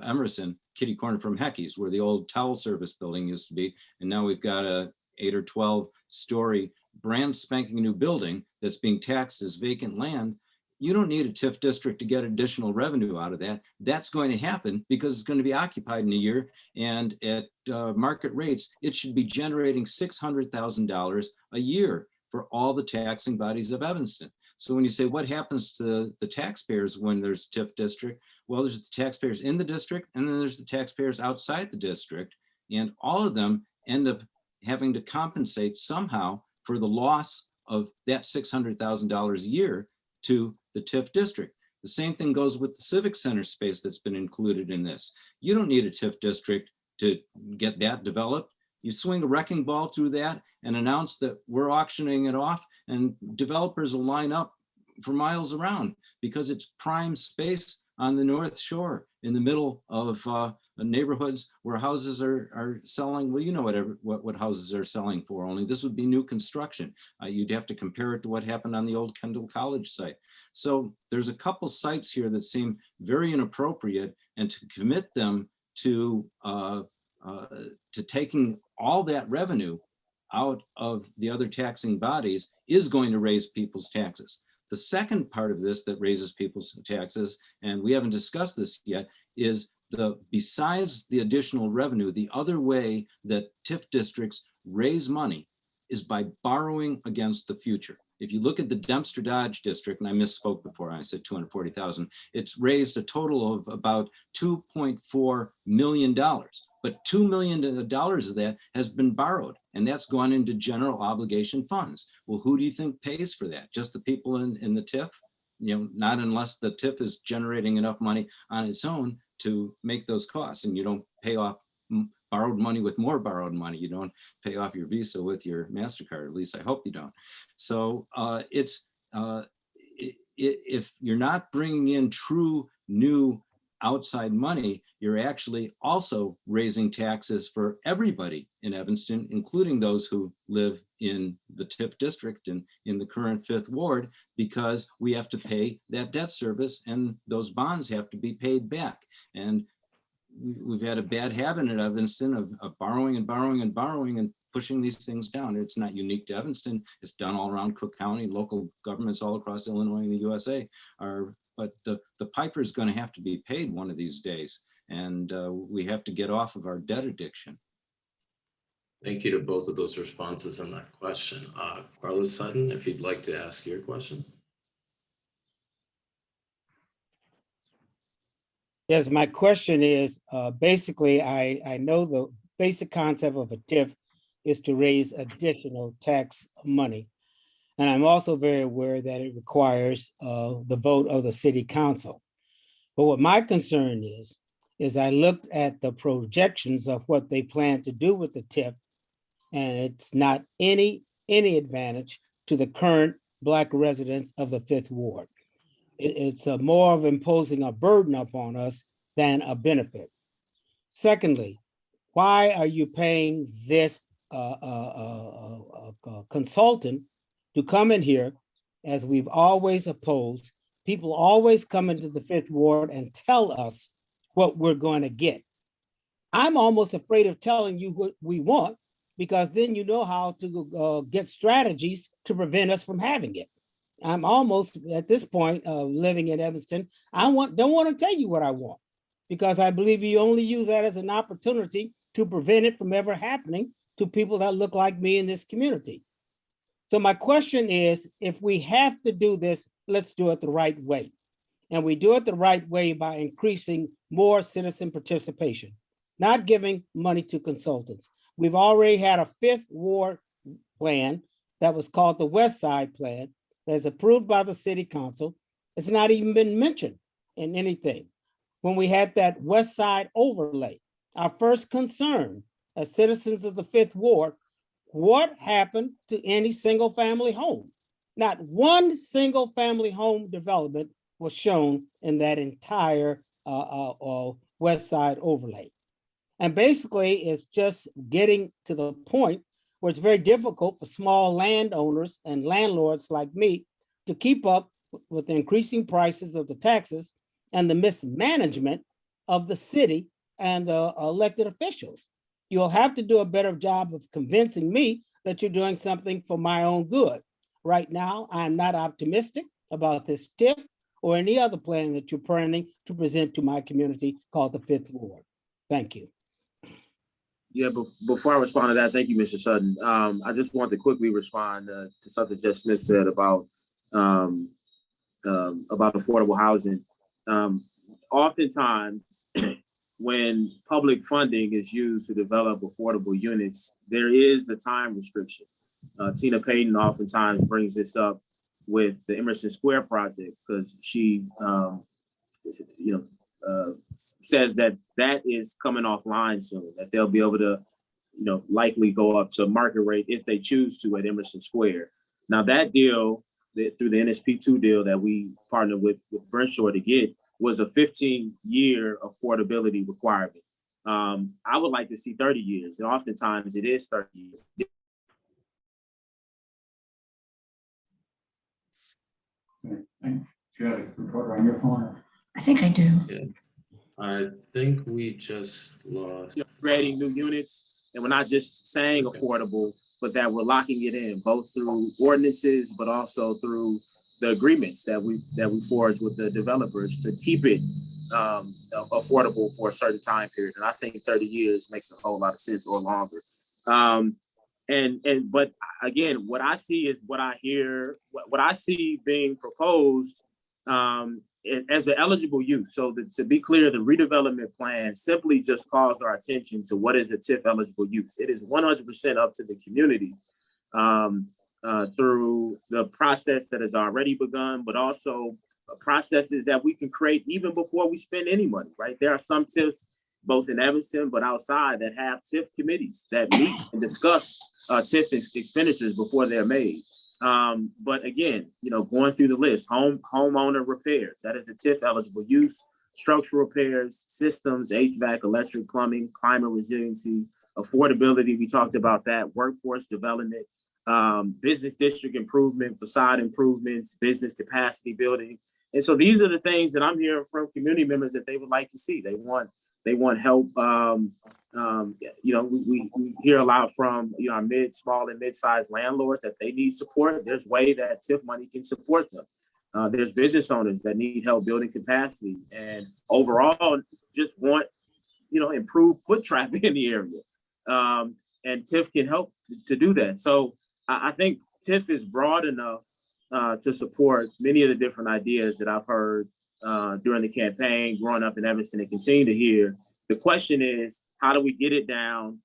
Emerson, kitty corner from Heckey's, where the old towel service building used to be, and now we've got a 8 or 12 story brand spanking new building that's being taxed as vacant land. You don't need a TIF district to get additional revenue out of that. That's going to happen because it's going to be occupied in a year, and at market rates, it should be generating $600,000 a year for all the taxing bodies of Evanston. So when you say what happens to the taxpayers when there's TIF district, well, there's the taxpayers in the district, and then there's the taxpayers outside the district, and all of them end up having to compensate somehow for the loss of that $600,000 a year to the TIF district. The same thing goes with the civic center space that's been included in this. You don't need a TIF district to get that developed. You swing a wrecking ball through that and announce that we're auctioning it off, and developers will line up for miles around because it's prime space on the North Shore in the middle of neighborhoods where houses are selling. Well, you know what houses are selling for, only this would be new construction. You'd have to compare it to what happened on the old Kendall College site. So there's a couple sites here that seem very inappropriate, and to commit them to taking all that revenue out of the other taxing bodies is going to raise people's taxes. The second part of this that raises people's taxes, and we haven't discussed this yet, is besides the additional revenue, the other way that TIF districts raise money is by borrowing against the future. If you look at the Dempster Dodge district, and I misspoke before, I said 240,000, it's raised a total of about $2.4 million. But $2 million of that has been borrowed, and that's gone into general obligation funds. Well, who do you think pays for that? Just the people in the TIF? Not unless the TIF is generating enough money on its own to make those costs, and you don't pay off borrowed money with more borrowed money. You don't pay off your Visa with your MasterCard, at least I hope you don't. So if you're not bringing in true new outside money, you're actually also raising taxes for everybody in Evanston, including those who live in the TIF district and in the current 5th Ward, because we have to pay that debt service and those bonds have to be paid back. And we've had a bad habit in Evanston of borrowing and borrowing and borrowing and pushing these things down. It's not unique to Evanston. It's done all around Cook County. Local governments all across Illinois and the USA are. But the piper is going to have to be paid one of these days, and we have to get off of our debt addiction. Thank you to both of those responses on that question. Carlos Sutton, if you'd like to ask your question. Yes, my question is, basically, I know the basic concept of a TIF is to raise additional tax money. And I'm also very aware that it requires the vote of the city council. But what my concern is I looked at the projections of what they plan to do with the TIF, and it's not any advantage to the current Black residents of the 5th Ward. It's more of imposing a burden upon us than a benefit. Secondly, why are you paying this consultant to come in here, as we've always opposed? People always come into the 5th Ward and tell us what we're going to get. I'm almost afraid of telling you what we want, because then you know how to get strategies to prevent us from having it. I'm almost at this point of living in Evanston. Don't want to tell you what I want, because I believe you only use that as an opportunity to prevent it from ever happening to people that look like me in this community. So my question is, if we have to do this, let's do it the right way. And we do it the right way by increasing more citizen participation, not giving money to consultants. We've already had a 5th Ward plan that was called the West Side Plan that's approved by the city council. It's not even been mentioned in anything. When we had that West Side overlay, our first concern as citizens of the 5th Ward, what happened to any single family home? Not one single family home development was shown in that entire West Side overlay. And basically, it's just getting to the point where it's very difficult for small landowners and landlords like me to keep up with the increasing prices of the taxes and the mismanagement of the city and the elected officials. You'll have to do a better job of convincing me that you're doing something for my own good. Right now, I'm not optimistic about this TIF or any other plan that you're planning to present to my community called the 5th Ward. Thank you. Yeah, but before I respond to that, thank you, Mr. Sutton. I just want to quickly respond to something Jeff Smith said about affordable housing. Oftentimes, when public funding is used to develop affordable units, there is a time restriction. Tina Payton oftentimes brings this up with the Emerson Square project because she, says that is coming offline soon, that they'll be able to, likely go up to market rate if they choose to at Emerson Square. Now that deal, through the NSP2 deal that we partnered with Brenshaw to get, was a 15-year affordability requirement. I would like to see 30 years, and oftentimes it is 30 years. Do you have a recorder on your phone? I think I do. Yeah. I think we just lost. Creating new units, and we're not just saying affordable, but that we're locking it in both through ordinances, but also through the agreements that we forge with the developers to keep it affordable for a certain time period. And I think 30 years makes a whole lot of sense, or longer. But again, what I see is what I hear, what I see being proposed as an eligible use. So to be clear, the redevelopment plan simply just calls our attention to what is a TIF eligible use. It is 100% up to the community through the process that has already begun, but also processes that we can create even before we spend any money, right? There are some TIFs, both in Evanston, but outside, that have TIF committees that meet and discuss TIF expenditures before they're made. But again, going through the list, homeowner repairs, that is a TIF eligible use, structural repairs, systems, HVAC, electric, plumbing, climate resiliency, affordability, we talked about that, workforce development, business district improvement, facade improvements, business capacity building. And so these are the things that I'm hearing from community members that they would like to see. They want help. We hear a lot from our small and mid-sized landlords that they need support. There's way that TIF money can support them. There's business owners that need help building capacity, and overall just want improved foot traffic in the area. And TIF can help to do that. So I think TIF is broad enough to support many of the different ideas that I've heard during the campaign, growing up in Evanston, and continue to hear. The question is, how do we get it down,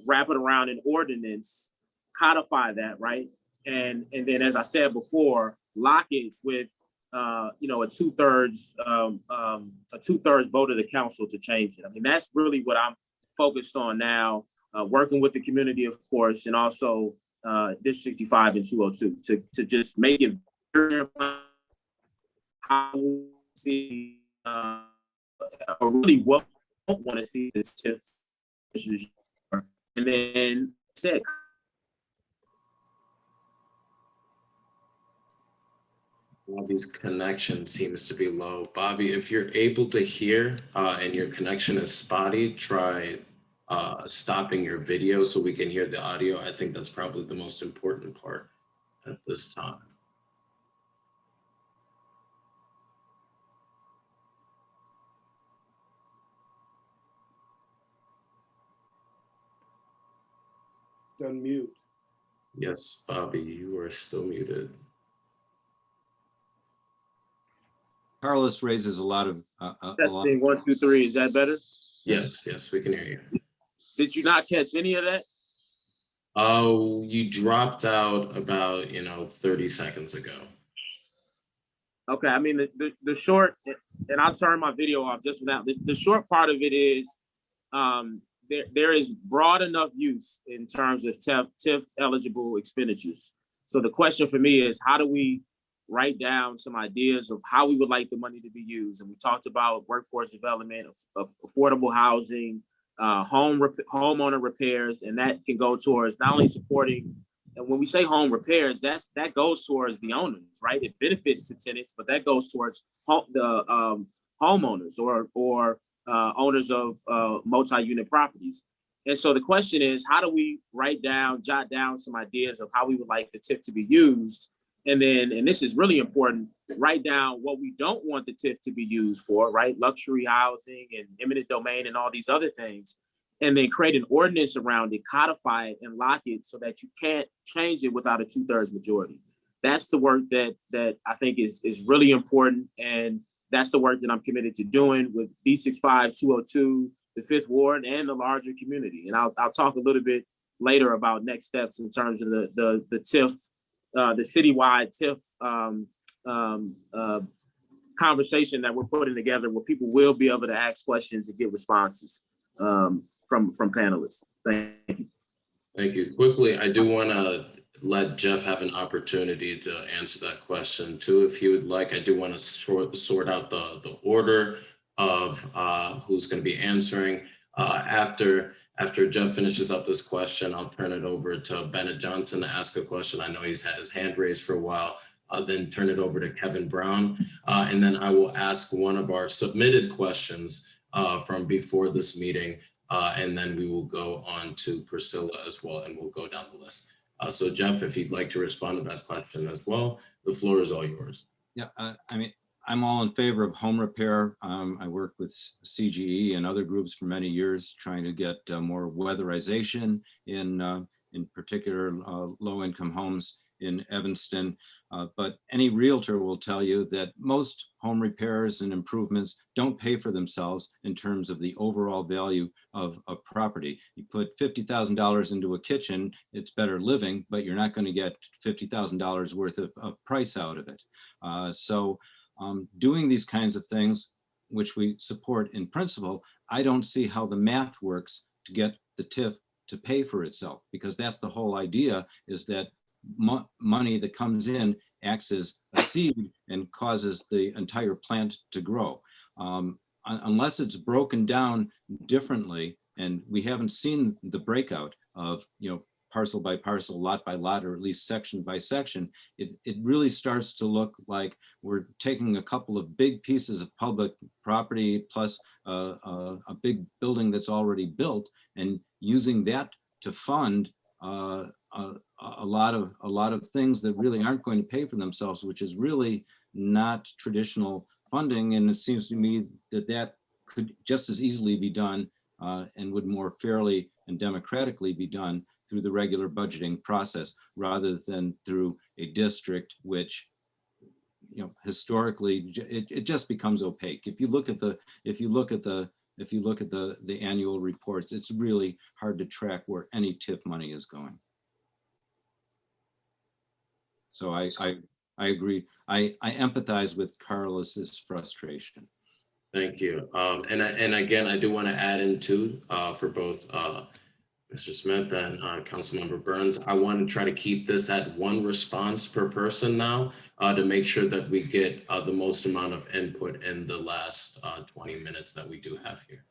wrap it around an ordinance, codify that, right? And then, as I said before, lock it with a 2/3 vote of the council to change it. I mean, that's really what I'm focused on now, working with the community, of course, and also District 65 and 202 to just make it very how we see really what we don't want to see this TIF. And then said, Bobby's connection seems to be low. Bobby, if you're able to hear and your connection is spotty, try stopping your video so we can hear the audio. I think that's probably the most important part at this time. unmute. Yes, Bobby, you are still muted. Carlos raises a lot of, Testing 1, 2, 3. Is that better? Yes, yes, we can hear you. Did you not catch any of that? Oh, you dropped out about, 30 seconds ago. Okay, I mean, the short, and I'll turn my video off just for now. The short part of it is there is broad enough use in terms of TIF eligible expenditures. So the question for me is, how do we write down some ideas of how we would like the money to be used? And we talked about workforce development, of affordable housing, homeowner repairs, and that can go towards not only supporting. And when we say home repairs, that goes towards the owners, right? It benefits the tenants, but that goes towards the homeowners or owners of multi-unit properties. And so the question is, how do we jot down some ideas of how we would like the TIF to be used? And then, and this is really important, write down what we don't want the TIF to be used for, right? Luxury housing and eminent domain and all these other things. And then create an ordinance around it, codify it, and lock it so that you can't change it without a 2/3 majority. That's the work that I think is really important, and that's the work that I'm committed to doing with B65 202, the 5th Ward, and the larger community. And I'll talk a little bit later about next steps in terms of the TIF, the citywide TIF conversation that we're putting together, where people will be able to ask questions and get responses from panelists. Thank you. Thank you. Quickly, I do want to let Jeff have an opportunity to answer that question too, if he would like. I do want to sort out the order of who's going to be answering. After Jeff finishes up this question, I'll turn it over to Bennett Johnson to ask a question. I know he's had his hand raised for a while. I'll then turn it over to Kevin Brown. And then I will ask one of our submitted questions from before this meeting. And then we will go on to Priscilla as well, and we'll go down the list. So Jeff, if you'd like to respond to that question as well, the floor is all yours. Yeah, I mean, I'm all in favor of home repair. I worked with CGE and other groups for many years trying to get more weatherization in particular low-income homes in Evanston. But any realtor will tell you that most home repairs and improvements don't pay for themselves in terms of the overall value of a property. You put $50,000 into a kitchen, it's better living, but you're not going to get $50,000 worth of price out of it. So doing these kinds of things, which we support in principle, I don't see how the math works to get the TIF to pay for itself, because that's the whole idea, is that money that comes in acts as a seed and causes the entire plant to grow. Unless it's broken down differently, and we haven't seen the breakout of, parcel by parcel, lot by lot, or at least section by section, it really starts to look like we're taking a couple of big pieces of public property plus a big building that's already built and using that to fund a lot of things that really aren't going to pay for themselves, which is really not traditional funding. And it seems to me that could just as easily be done and would more fairly and democratically be done through the regular budgeting process, rather than through a district which, historically it just becomes opaque. If you look at the annual reports, it's really hard to track where any TIF money is going. So I agree. I empathize with Carlos's frustration. Thank you. And again, I do want to add in too, for both Mr. Smith and Councilmember Burns, I want to try to keep this at one response per person now to make sure that we get the most amount of input in the last 20 minutes that we do have here.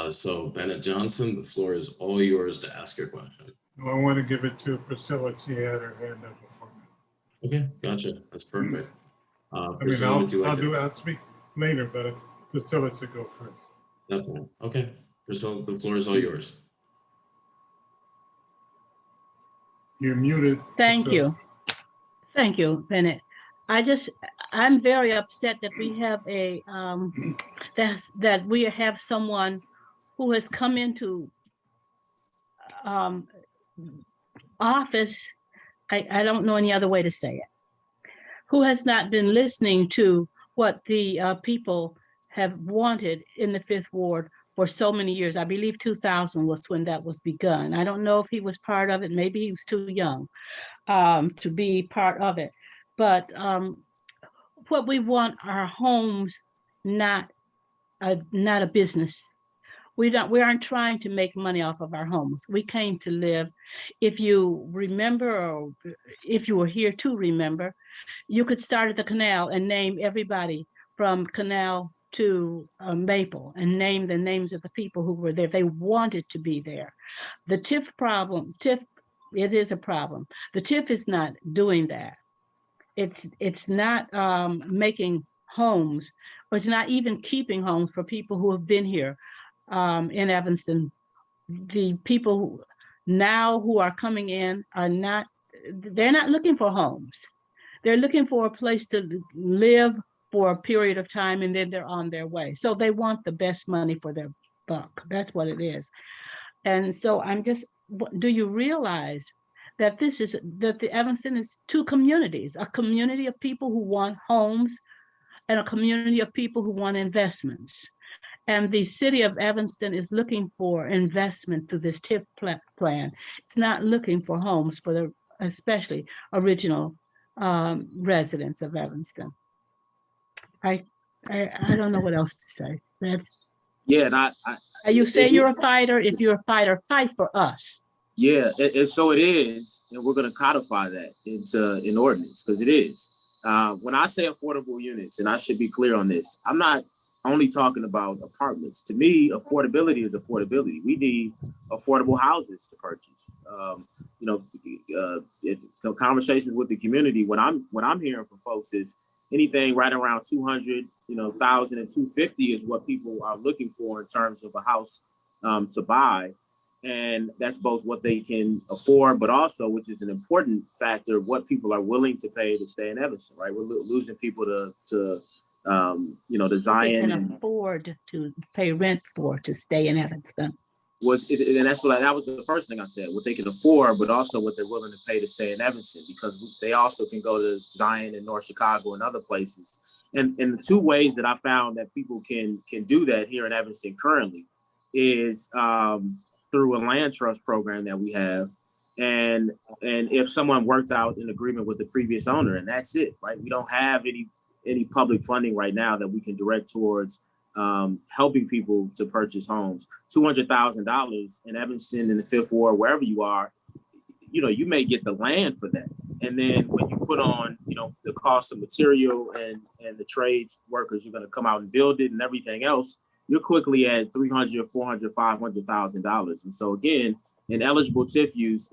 So Bennett Johnson, the floor is all yours to ask your question. I want to give it to Priscilla. She had her hand up before me. Okay, gotcha. That's perfect. I'll speak later, but Priscilla should go first. Definitely. Okay, Priscilla, the floor is all yours. You're muted. Thank Priscilla. you. Thank you, Bennett. I'm very upset that we have that we have someone who has come into office, I don't know any other way to say it, who has not been listening to what the people have wanted in the Fifth Ward for so many years. I believe 2000 was when that was begun. I don't know if he was part of it. Maybe he was too young to be part of it. But what we want are homes, not a business. We aren't trying to make money off of our homes. We came to live. If you remember, or if you were here to remember, you could start at the canal and name everybody from Canal to Maple and name the names of the people who were there. They wanted to be there. The TIF problem, it is a problem. The TIF is not doing that. It's not making homes, or it's not even keeping homes for people who have been here in Evanston. The people now who are coming in they're not looking for homes. They're looking for a place to live for a period of time, and then they're on their way. So they want the best money for their buck. That's what it is. And so do you realize that the Evanston is two communities, a community of people who want homes and a community of people who want investments. And the city of Evanston is looking for investment through this TIF plan. It's not looking for homes for the especially original residents of Evanston. I don't know what else to say. Yeah, and you say you're a fighter. If you're a fighter, fight for us. Yeah, and so it is, and we're going to codify that into an ordinance, because it is. When I say affordable units, and I should be clear on this, I'm not only talking about apartments. To me, affordability is affordability. We need affordable houses to purchase. Conversations with the community, what I'm hearing from folks is anything right around 200,000 and 250 is what people are looking for in terms of a house to buy. And that's both what they can afford, but also, which is an important factor, what people are willing to pay to stay in Evanston, right? We're losing people to Zion. They can afford to pay rent for to stay in Evanston. And that was the first thing I said, what they can afford, but also what they're willing to pay to stay in Evanston, because they also can go to Zion and North Chicago and other places. And the two ways that I found that people can do that here in Evanston currently is through a land trust program that we have. And if someone worked out an agreement with the previous owner, and that's it, right? We don't have any public funding right now that we can direct towards helping people to purchase homes. $200,000 in Evanston, in the Fifth Ward, wherever you are, you may get the land for that. And then when you put on, the cost of material and the trades workers are going to come out and build it and everything else, you're quickly at $300,000, $400,000, $500,000. And so again, an eligible TIF use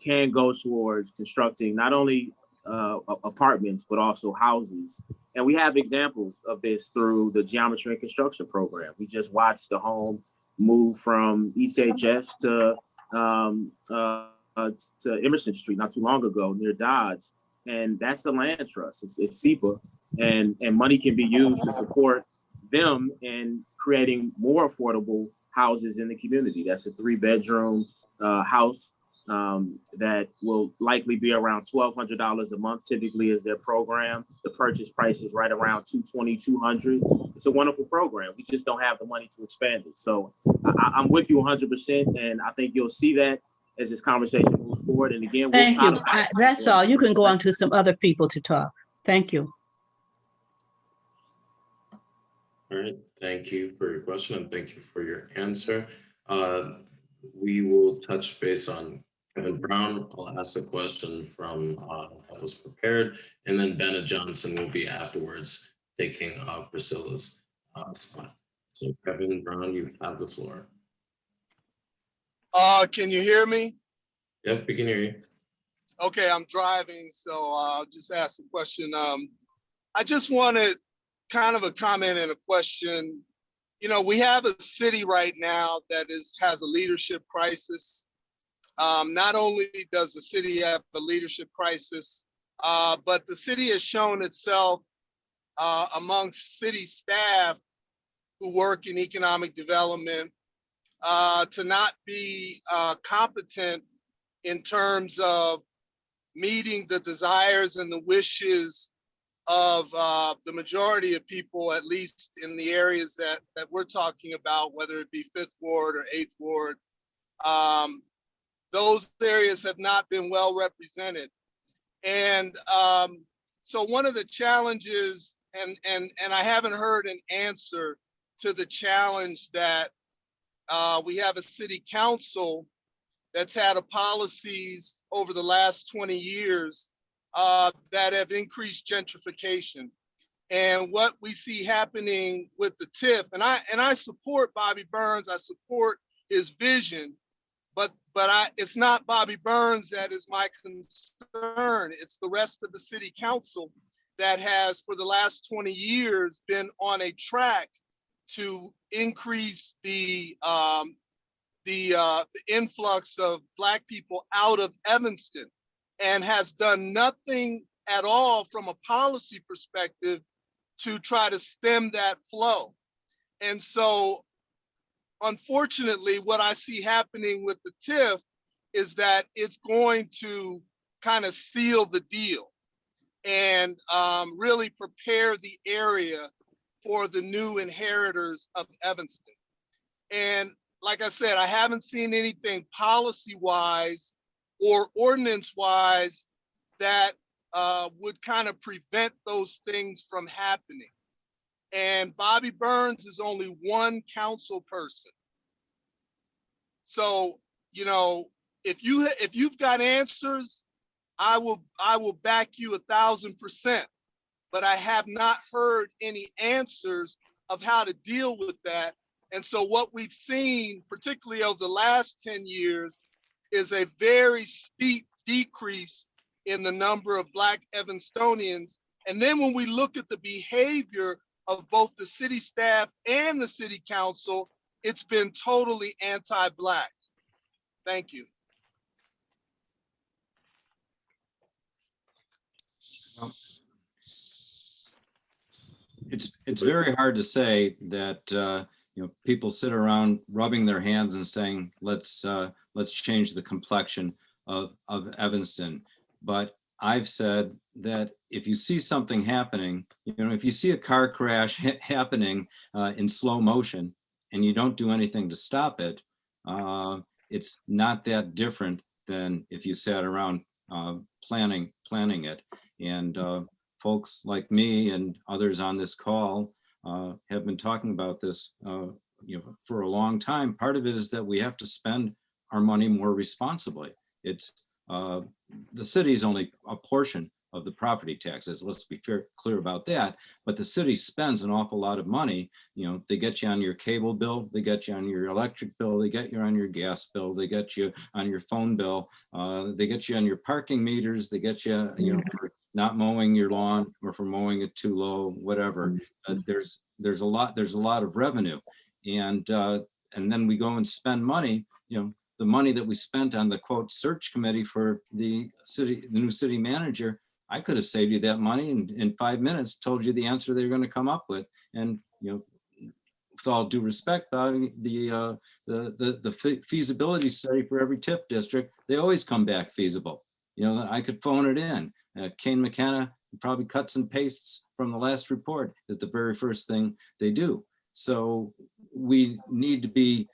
can go towards constructing not only apartments, but also houses. And we have examples of this through the geometry and construction program. We just watched the home move from ECHS to Emerson Street not too long ago near Dodge. And that's a land trust. It's SEPA, and money can be used to support them in creating more affordable houses in the community. That's a 3-bedroom house that will likely be around $1,200 a month. Typically is their program. The purchase price is right around $220, $200. It's a wonderful program. We just don't have the money to expand it. So I'm with you 100%, and I think you'll see that as this conversation moves forward. And again, thank you. That's all. You can go on to some other people to talk. Thank you. All right, thank you for your question and thank you for your answer. We will touch base on Kevin Brown. I'll ask a question from that was prepared, and then Bennett Johnson will be afterwards taking Priscilla's spot. So Kevin Brown, you have the floor. Can you hear me? Yep, we can hear you. Okay, I'm driving, so I'll just ask a question. I just wanted kind of a comment and a question. We have a city right now that has a leadership crisis. Not only does the city have a leadership crisis, but the city has shown itself amongst city staff who work in economic development to not be competent in terms of meeting the desires and the wishes of the majority of people, at least in the areas that we're talking about, whether it be 5th Ward or 8th Ward. Those areas have not been well represented. And so one of the challenges, and I haven't heard an answer to the challenge that we have a city council that's had policies over the last 20 years that have increased gentrification. And what we see happening with the TIF, and I support Bobby Burns, I support his vision, but it's not Bobby Burns that is my concern. It's the rest of the city council that has, for the last 20 years, been on a track to increase the influx of Black people out of Evanston, and has done nothing at all from a policy perspective to try to stem that flow. And so, unfortunately, what I see happening with the TIF is that it's going to kind of seal the deal and really prepare the area for the new inheritors of Evanston. And like I said, I haven't seen anything policy-wise or ordinance-wise that would kind of prevent those things from happening. And Bobby Burns is only one council person. So, you know, if you've got answers, I will back you 1,000%. But I have not heard any answers of how to deal with that. And so what we've seen, particularly over the last 10 years, is a very steep decrease in the number of Black Evanstonians. And then when we look at the behavior of both the city staff and the city council, it's been totally anti-Black. Thank you. It's very hard to say that you know, people sit around rubbing their hands and saying, let's change the complexion of Evanston. But I've said that if you see something happening, you know, if you see a car crash happening in slow motion and you don't do anything to stop it, it's not that different than if you sat around planning it. And folks like me and others on this call have been talking about this you know, for a long time. Part of it is that we have to spend our money more responsibly. It's the city's only a portion of the property taxes. Let's be clear about that. But the city spends an awful lot of money. You know, they get you on your cable bill, they get you on your electric bill, they get you on your gas bill, they get you on your phone bill, they get you on your parking meters, they get you, you know, for not mowing your lawn or for mowing it too low, whatever. There's a lot of revenue, and then we go and spend money. You know, the money that we spent on the quote search committee for the new city manager, I could have saved you that money in 5 minutes, told you the answer they're going to come up with. And, you know, with all due respect, the feasibility study for every TIF district, they always come back feasible. You know, I could phone it in. Kane McKenna probably cuts and pastes from the last report is the very first thing they do. So we need to be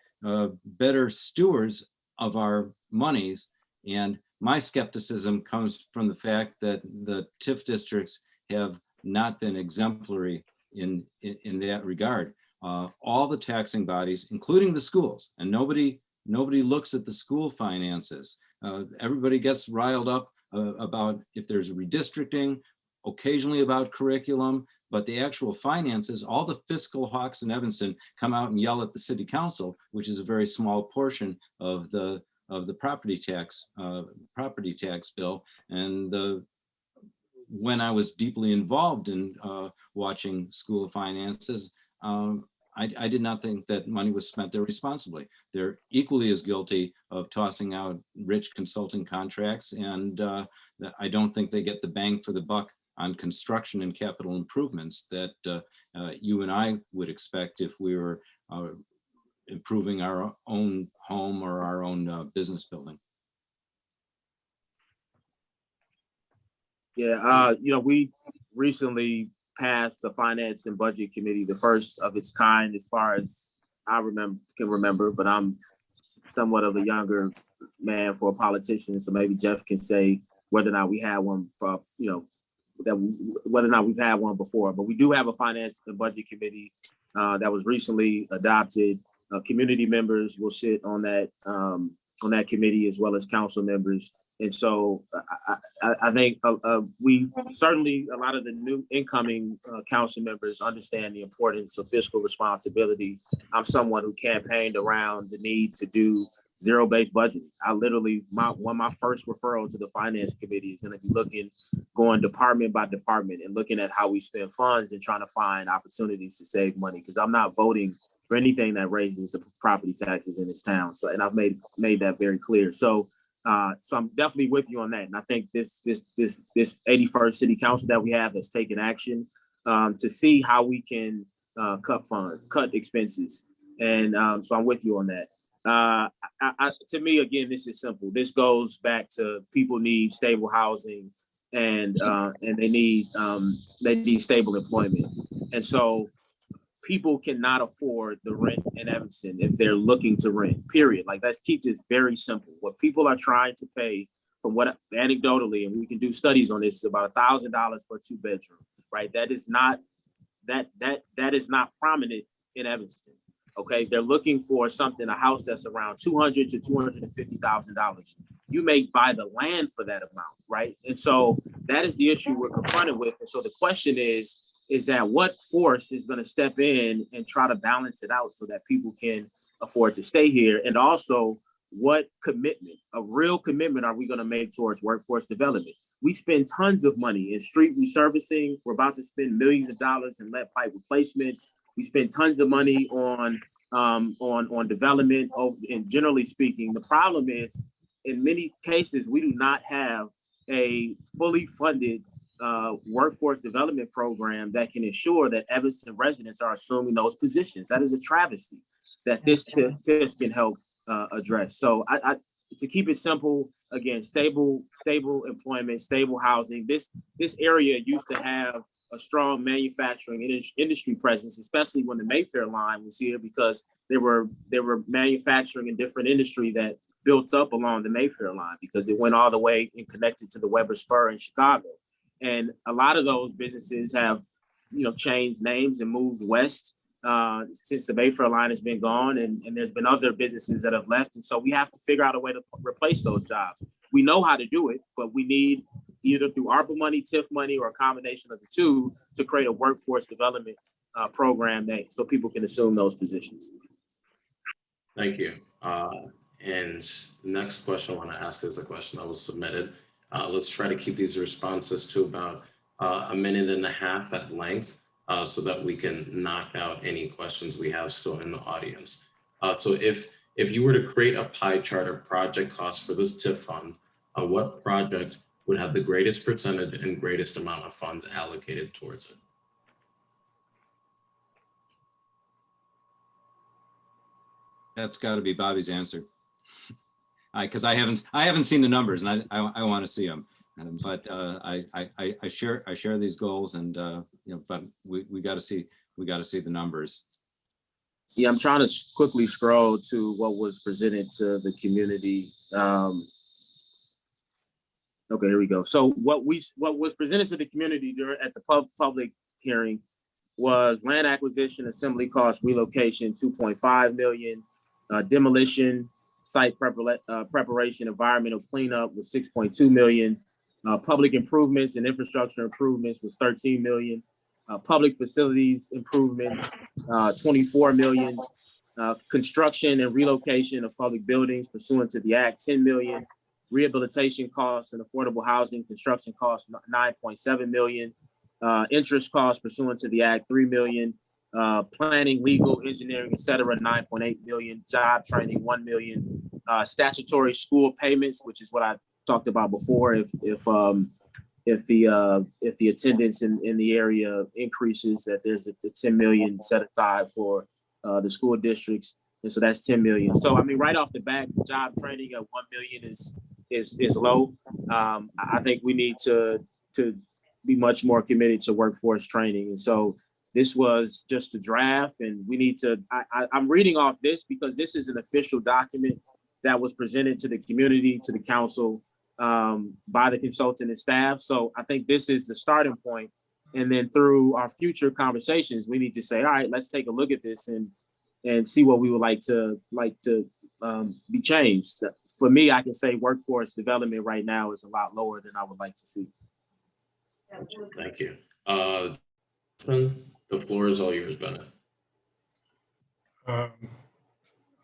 better stewards of our monies. And my skepticism comes from the fact that the TIF districts have not been exemplary in that regard. All the taxing bodies, including the schools, and nobody looks at the school finances. Everybody gets riled up about if there's redistricting, occasionally about curriculum, but the actual finances, all the fiscal hawks in Evanston come out and yell at the city council, which is a very small portion of the property tax bill. And when I was deeply involved in watching school finances, I did not think that money was spent there responsibly. They're equally as guilty of tossing out rich consulting contracts, and I don't think they get the bang for the buck on construction and capital improvements that you and I would expect if we were improving our own home or our own business building. Yeah, we recently passed the Finance and Budget Committee, the first of its kind, as far as I can remember. But I'm somewhat of a younger man for a politician, so maybe Jeff can say whether or not we had one. Whether or not we've had one before. But we do have a Finance and Budget Committee that was recently adopted. Community members will sit on that committee, as well as council members. And so I think we certainly, a lot of the new incoming council members understand the importance of fiscal responsibility. I'm someone who campaigned around the need to do zero-based budgeting. I literally, my first referral to the Finance Committee is going to be going department by department and looking at how we spend funds and trying to find opportunities to save money, because I'm not voting for anything that raises the property taxes in this town. So, and I've made that very clear. So I'm definitely with you on that. And I think this 81st City Council that we have has taken action to see how we can cut expenses. And so I'm with you on that. To me, again, this is simple. This goes back to people need stable housing and they need stable employment. And so people cannot afford the rent in Evanston if they're looking to rent, period. Like, let's keep this very simple. What people are trying to pay, from what anecdotally, and we can do studies on this, is about $1,000 for a 2-bedroom, right? That is not prominent in Evanston. Okay, they're looking for a house that's around $200,000 to $250,000. You may buy the land for that amount, right? And so that is the issue we're confronted with. And so the question is that what force is going to step in and try to balance it out so that people can afford to stay here? And also, what commitment, a real commitment, are we going to make towards workforce development? We spend tons of money in street resurfacing. We're about to spend millions of dollars in lead pipe replacement. We spend tons of money on development. And generally speaking, the problem is, in many cases, we do not have a fully funded workforce development program that can ensure that Evanston residents are assuming those positions. That is a travesty that this TIF can help address. So to keep it simple, again, stable employment, stable housing. This area used to have a strong manufacturing industry presence, especially when the Mayfair line was here, because there were manufacturing in different industry that built up along the Mayfair line, because it went all the way and connected to the Weber Spur in Chicago. And a lot of those businesses have, changed names and moved west since the Mayfair line has been gone, and there's been other businesses that have left. And so we have to figure out a way to replace those jobs. We know how to do it, but we need either through ARPA money, TIF money, or a combination of the two to create a workforce development program so people can assume those positions. Thank you. And next question I want to ask is a question that was submitted. Let's try to keep these responses to about a minute and a half at length so that we can knock out any questions we have still in the audience. So if you were to create a pie chart of project costs for this TIF fund, what project would have the greatest percentage and greatest amount of funds allocated towards it? That's got to be Bobby's answer. Because I haven't seen the numbers, and I want to see them. But I share these goals, and but we got to see the numbers. Yeah, I'm trying to quickly scroll to what was presented to the community. Okay, here we go. So what was presented to the community at the public hearing was land acquisition, assembly cost, relocation, 2.5 million, demolition, site preparation, environmental cleanup was 6.2 million, public improvements and infrastructure improvements was 13 million, public facilities improvements, 24 million, construction and relocation of public buildings pursuant to the Act, 10 million, rehabilitation costs and affordable housing construction costs, 9.7 million, interest costs pursuant to the Act, 3 million, planning, legal, engineering, et cetera, 9.8 million, job training, 1 million, statutory school payments, which is what I talked about before. If the attendance in the area increases, that there's a 10 million set aside for the school districts, and so that's 10 million. So I mean, right off the bat, job training at 1 million is low. I think we need to be much more committed to workforce training. And so this was just a draft, and we need to, I'm reading off this because this is an official document that was presented to the community, to the council, by the consultant and staff. So I think this is the starting point. And then through our future conversations, we need to say, all right, let's take a look at this and see what we would like to be changed. For me, I can say workforce development right now is a lot lower than I would like to see. Thank you. The floor is all yours, Bennett.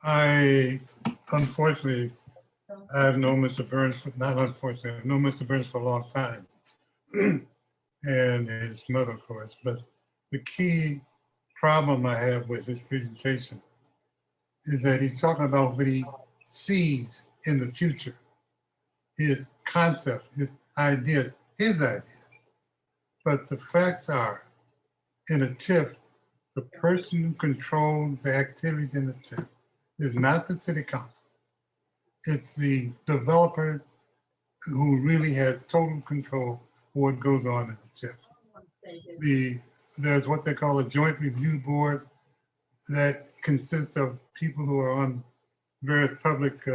I unfortunately, I've known Mr. Burns, not unfortunately, I've known Mr. Burns for a long time. And his mother, of course, but the key problem I have with his presentation is that he's talking about what he sees in the future, his concept, his ideas, But the facts are, in a TIF, the person who controls the activities in the TIF is not the city council. It's the developer who really has total control of what goes on in the TIF. There's what they call a joint review board that consists of people who are on various public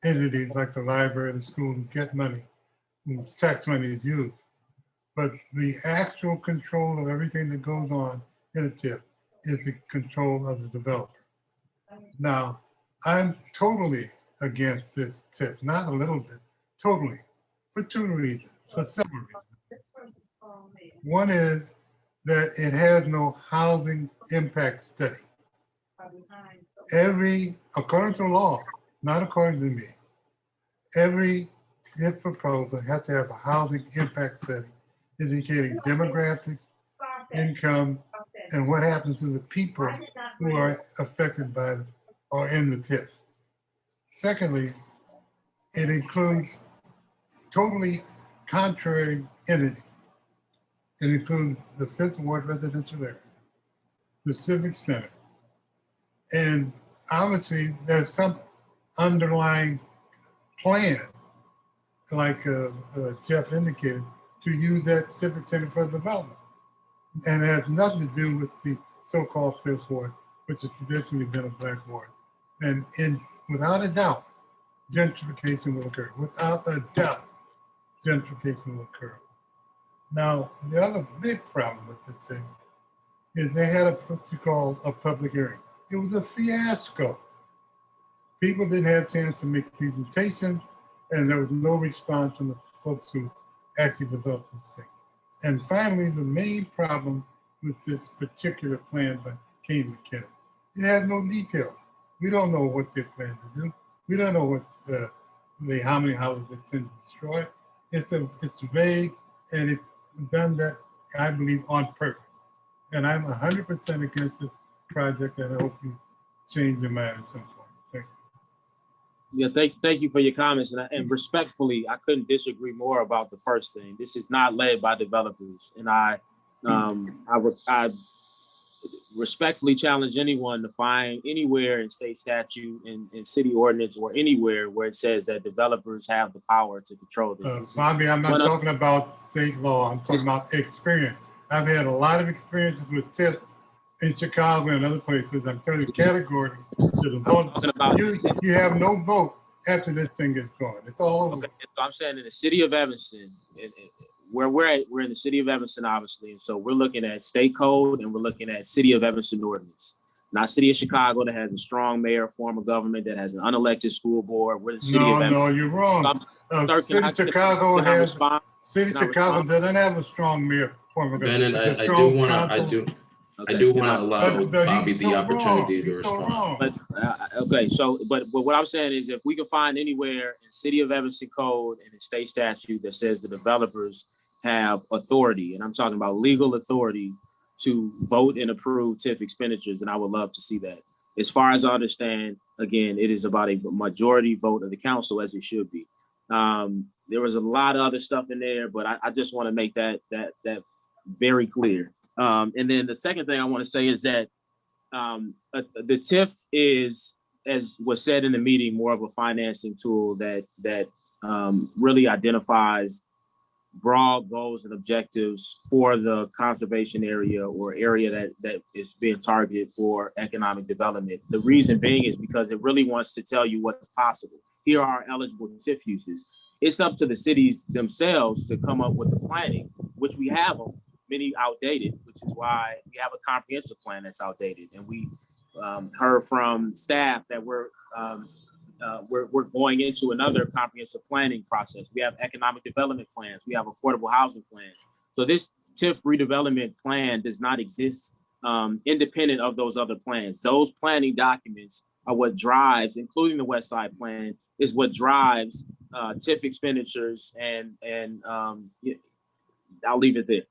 entities like the library, the school, who get money, whose tax money is used. But the actual control of everything that goes on in a TIF is the control of the developer. Now, I'm totally against this TIF, not a little bit, totally, for two reasons, for several reasons. One is that it has no housing impact study. According to law, not according to me, every TIF proposal has to have a housing impact study indicating demographics, income, and what happens to the people who are affected by or in the TIF. Secondly, it includes totally contrary entities. It includes the Fifth Ward residential area, the Civic Center, and obviously there's some underlying plan, like Jeff indicated, to use that Civic Center for development. And it has nothing to do with the so-called Fifth Ward, which has traditionally been a black ward. And without a doubt, gentrification will occur. Without a doubt, gentrification will occur. Now, the other big problem with this thing is they had what you call a public hearing. It was a fiasco. People didn't have a chance to make presentations, and there was no response from the folks who actually developed this thing. And finally, the main problem with this particular plan by Kane McKinnon, it has no detail. We don't know what they plan to do. We don't know what how many houses they intend to destroy. It's vague, and it's done that, I believe, on purpose. And I'm 100% against this project, and I hope you change your mind at some point. Thank you. Yeah, thank you for your comments. And respectfully, I couldn't disagree more about the first thing. This is not led by developers. And I respectfully challenge anyone to find anywhere in state statute, in city ordinance, or anywhere where it says that developers have the power to control this. Bobby, I'm not talking about state law. I'm talking about experience. I've had a lot of experiences with TIFs in Chicago and other places. I'm telling you, category to the vote. You have no vote after this thing gets going. It's all over. Okay. So I'm saying in the city of Evanston, where we're at, we're in the city of Evanston, obviously. And so we're looking at state code, and we're looking at City of Evanston ordinance. Not City of Chicago that has a strong mayor, form of government, that has an unelected school board. We're the city of Evanston. No, you're wrong. City of Chicago has, City of Chicago doesn't have a strong mayor, form of government. Bennett, I do want to allow Bobby the opportunity to respond. But okay, so but what I'm saying is, if we can find anywhere in City of Evanston code and in state statute that says the developers have authority, and I'm talking about legal authority to vote and approve TIF expenditures, and I would love to see that. As far as I understand, again, it is about a majority vote of the council, as it should be. There was a lot of other stuff in there, but I just want to make that very clear. And then the second thing I want to say is that the TIF is, as was said in the meeting, more of a financing tool that really identifies broad goals and objectives for the conservation area or area that is being targeted for economic development. The reason being is because it really wants to tell you what's possible. Here are eligible TIF uses. It's up to the cities themselves to come up with the planning, which we have them, many outdated, which is why we have a comprehensive plan that's outdated. And we heard from staff that we're going into another comprehensive planning process. We have economic development plans. We have affordable housing plans. So this TIF redevelopment plan does not exist independent of those other plans. Those planning documents are what drives, including the West Side Plan, is what drives TIF expenditures. And I'll leave it there.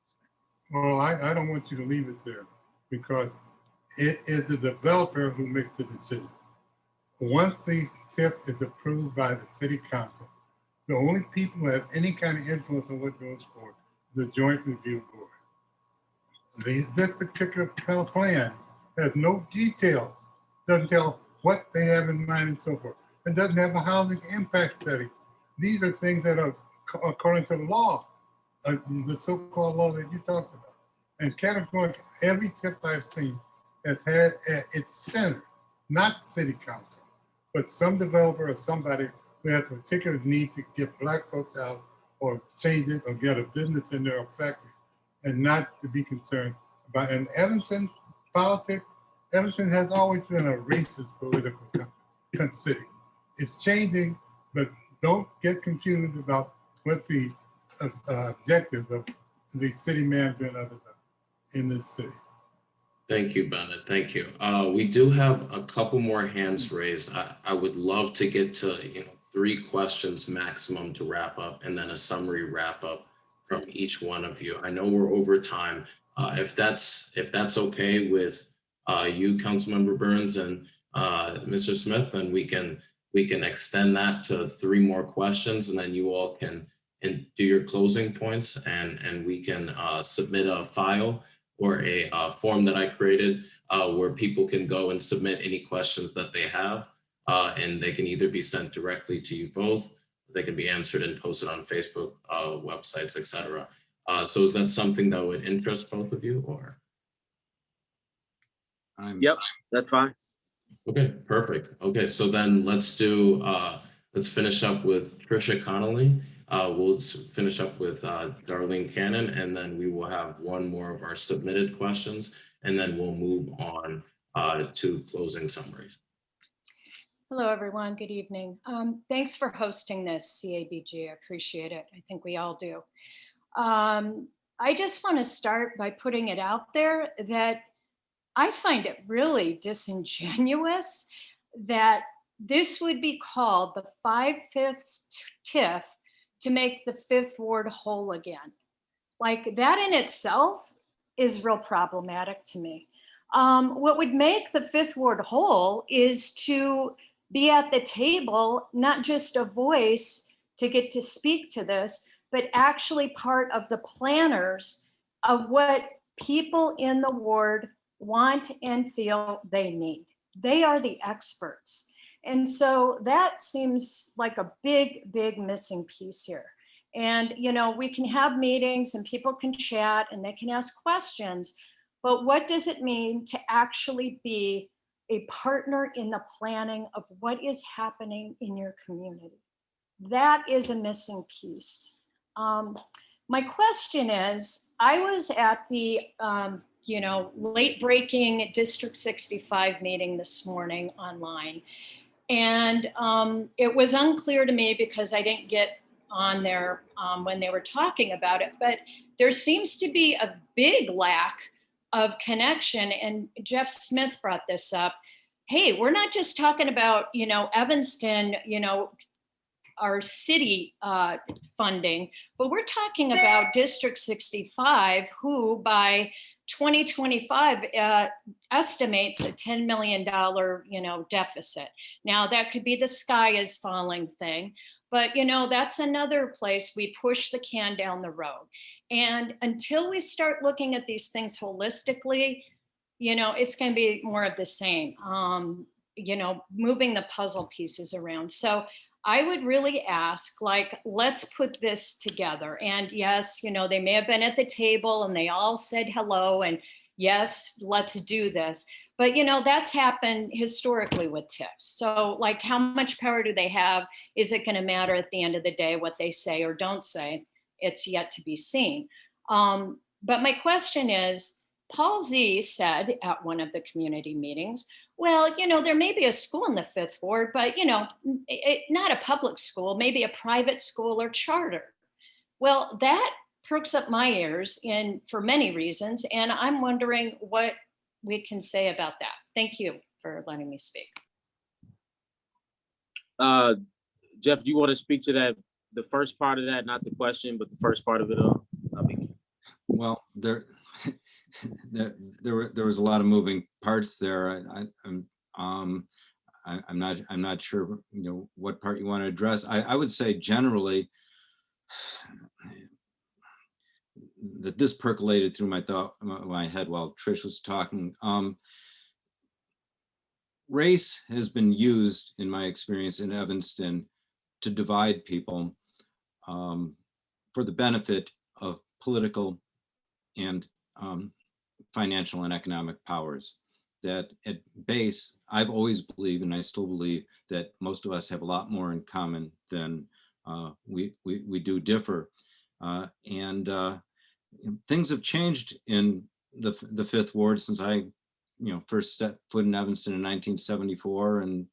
Well, I don't want you to leave it there because it is the developer who makes the decision. Once the TIF is approved by the city council, the only people who have any kind of influence on what goes forward, the joint review board. This particular plan has no detail, doesn't tell what they have in mind and so forth. It doesn't have a housing impact study. These are things that are according to the law, the so-called law that you talked about. And categorically, every TIF I've seen has had at its center, not city council, but some developer or somebody who has a particular need to get Black folks out or change it or get a business in their factory and not to be concerned about. And Evanston politics, Evanston has always been a racist political city. It's changing, but don't get confused about what the objectives of the city management in this city. Thank you, Bennett. Thank you. We do have a couple more hands raised. I would love to get to 3 questions maximum to wrap up, and then a summary wrap up from each one of you. I know we're over time. If that's okay with you, Councilmember Burns and Mr. Smith, then we can extend that to 3 more questions, and then you all can do your closing points, and we can submit a file or a form that I created where people can go and submit any questions that they have, and they can either be sent directly to you both, they can be answered and posted on Facebook, websites, etc. So is that something that would interest both of you, or? Yep, that's fine. Okay, perfect. Okay, so then let's finish up with Tricia Connolly. We'll finish up with Darlene Cannon, and then we will have one more of our submitted questions, and then we'll move on to closing summaries. Hello, everyone. Good evening. Thanks for hosting this, CABG. I appreciate it. I think we all do. I just want to start by putting it out there that I find it really disingenuous that this would be called the 5/5 TIF to make the 5th Ward whole again. Like, that in itself is real problematic to me. What would make the 5th Ward whole is to be at the table, not just a voice to get to speak to this, but actually part of the planners of what people in the ward want and feel they need. They are the experts. And so that seems like a big, big missing piece here. And, we can have meetings and people can chat and they can ask questions, but what does it mean to actually be a partner in the planning of what is happening in your community? That is a missing piece. My question is, I was at the, late breaking District 65 meeting this morning online. And it was unclear to me because I didn't get on there when they were talking about it, but there seems to be a big lack of connection. And Jeff Smith brought this up. Hey, we're not just talking about, Evanston, our city funding, but we're talking about District 65, who by 2025 estimates a $10 million, deficit. Now that could be the sky is falling thing, but that's another place we push the can down the road. And until we start looking at these things holistically, it's going to be more of the same, moving the puzzle pieces around. So I would really ask, like, let's put this together. And yes, they may have been at the table and they all said hello and yes, let's do this. But that's happened historically with TIFs. So like, how much power do they have? Is it going to matter at the end of the day what they say or don't say? It's yet to be seen. But my question is, Paul Z said at one of the community meetings, well, there may be a school in the Fifth Ward, but, not a public school, maybe a private school or charter. Well, that perks up my ears for many reasons. And I'm wondering what we can say about that. Thank you for letting me speak. Jeff, do you want to speak to that, the first part of that, not the question, but the first part of it all? Well, there was a lot of moving parts there. I'm not sure, what part you want to address. I would say generally that this percolated through my head while Trish was talking. Race has been used, in my experience in Evanston, to divide people for the benefit of political and financial and economic powers. That at base, I've always believed, and I still believe, that most of us have a lot more in common than we do differ. Things have changed in the Fifth Ward since I, first stepped foot in Evanston in 1974, and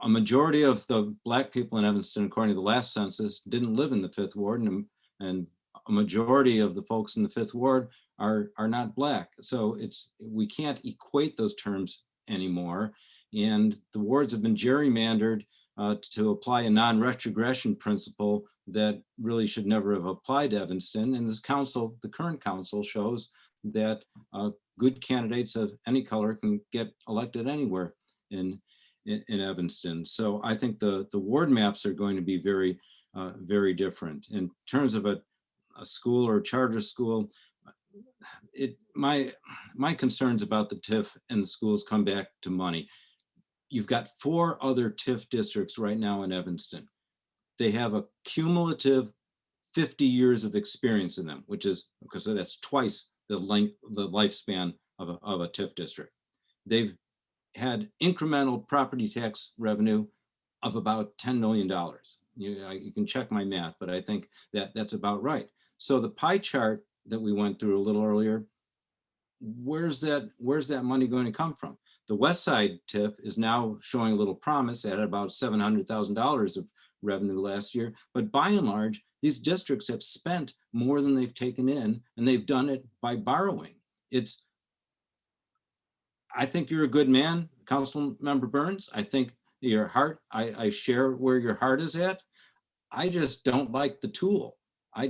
a majority of the Black people in Evanston, according to the last census, didn't live in the Fifth Ward, and a majority of the folks in the Fifth Ward are not Black. So we can't equate those terms anymore. And the wards have been gerrymandered to apply a non-retrogression principle that really should never have applied to Evanston. And this council, the current council, shows that good candidates of any color can get elected anywhere in Evanston. So I think the ward maps are going to be very, very different. In terms of a school or a charter school, my concerns about the TIF and the schools come back to money. You've got 4 other TIF districts right now in Evanston. They have a cumulative 50 years of experience in them, which is, because that's twice the lifespan of a TIF district. They've had incremental property tax revenue of about $10 million. You can check my math, but I think that's about right. So the pie chart that we went through a little earlier, where's that money going to come from? The West Side TIF is now showing a little promise at about $700,000 of revenue last year, but by and large, these districts have spent more than they've taken in, and they've done it by borrowing. I think you're a good man, Councilmember Burns. I think your heart, I share where your heart is at. I just don't like the tool. I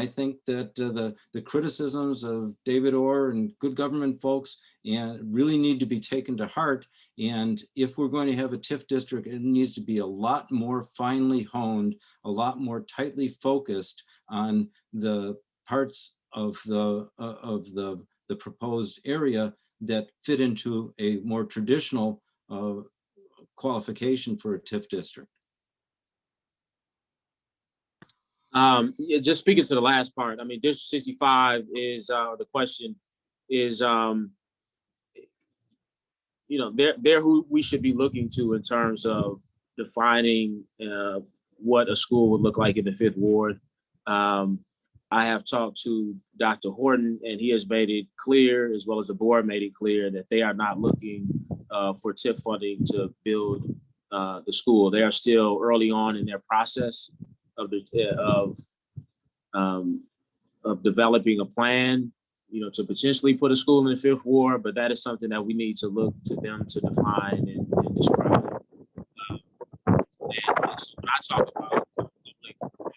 think that the criticisms of David Orr and good government folks really need to be taken to heart. And if we're going to have a TIF district, it needs to be a lot more finely honed, a lot more tightly focused on the parts of the proposed area that fit into a more traditional qualification for a TIF district. Yeah, just speaking to the last part, I mean, District 65 is, the question is, they're who we should be looking to in terms of defining what a school would look like in the Fifth Ward. I have talked to Dr. Horton, and he has made it clear, as well as the board made it clear, that they are not looking for TIF funding to build the school. They are still early on in their process of developing a plan, to potentially put a school in the Fifth Ward, but that is something that we need to look to them to define and describe. And so when I talk about public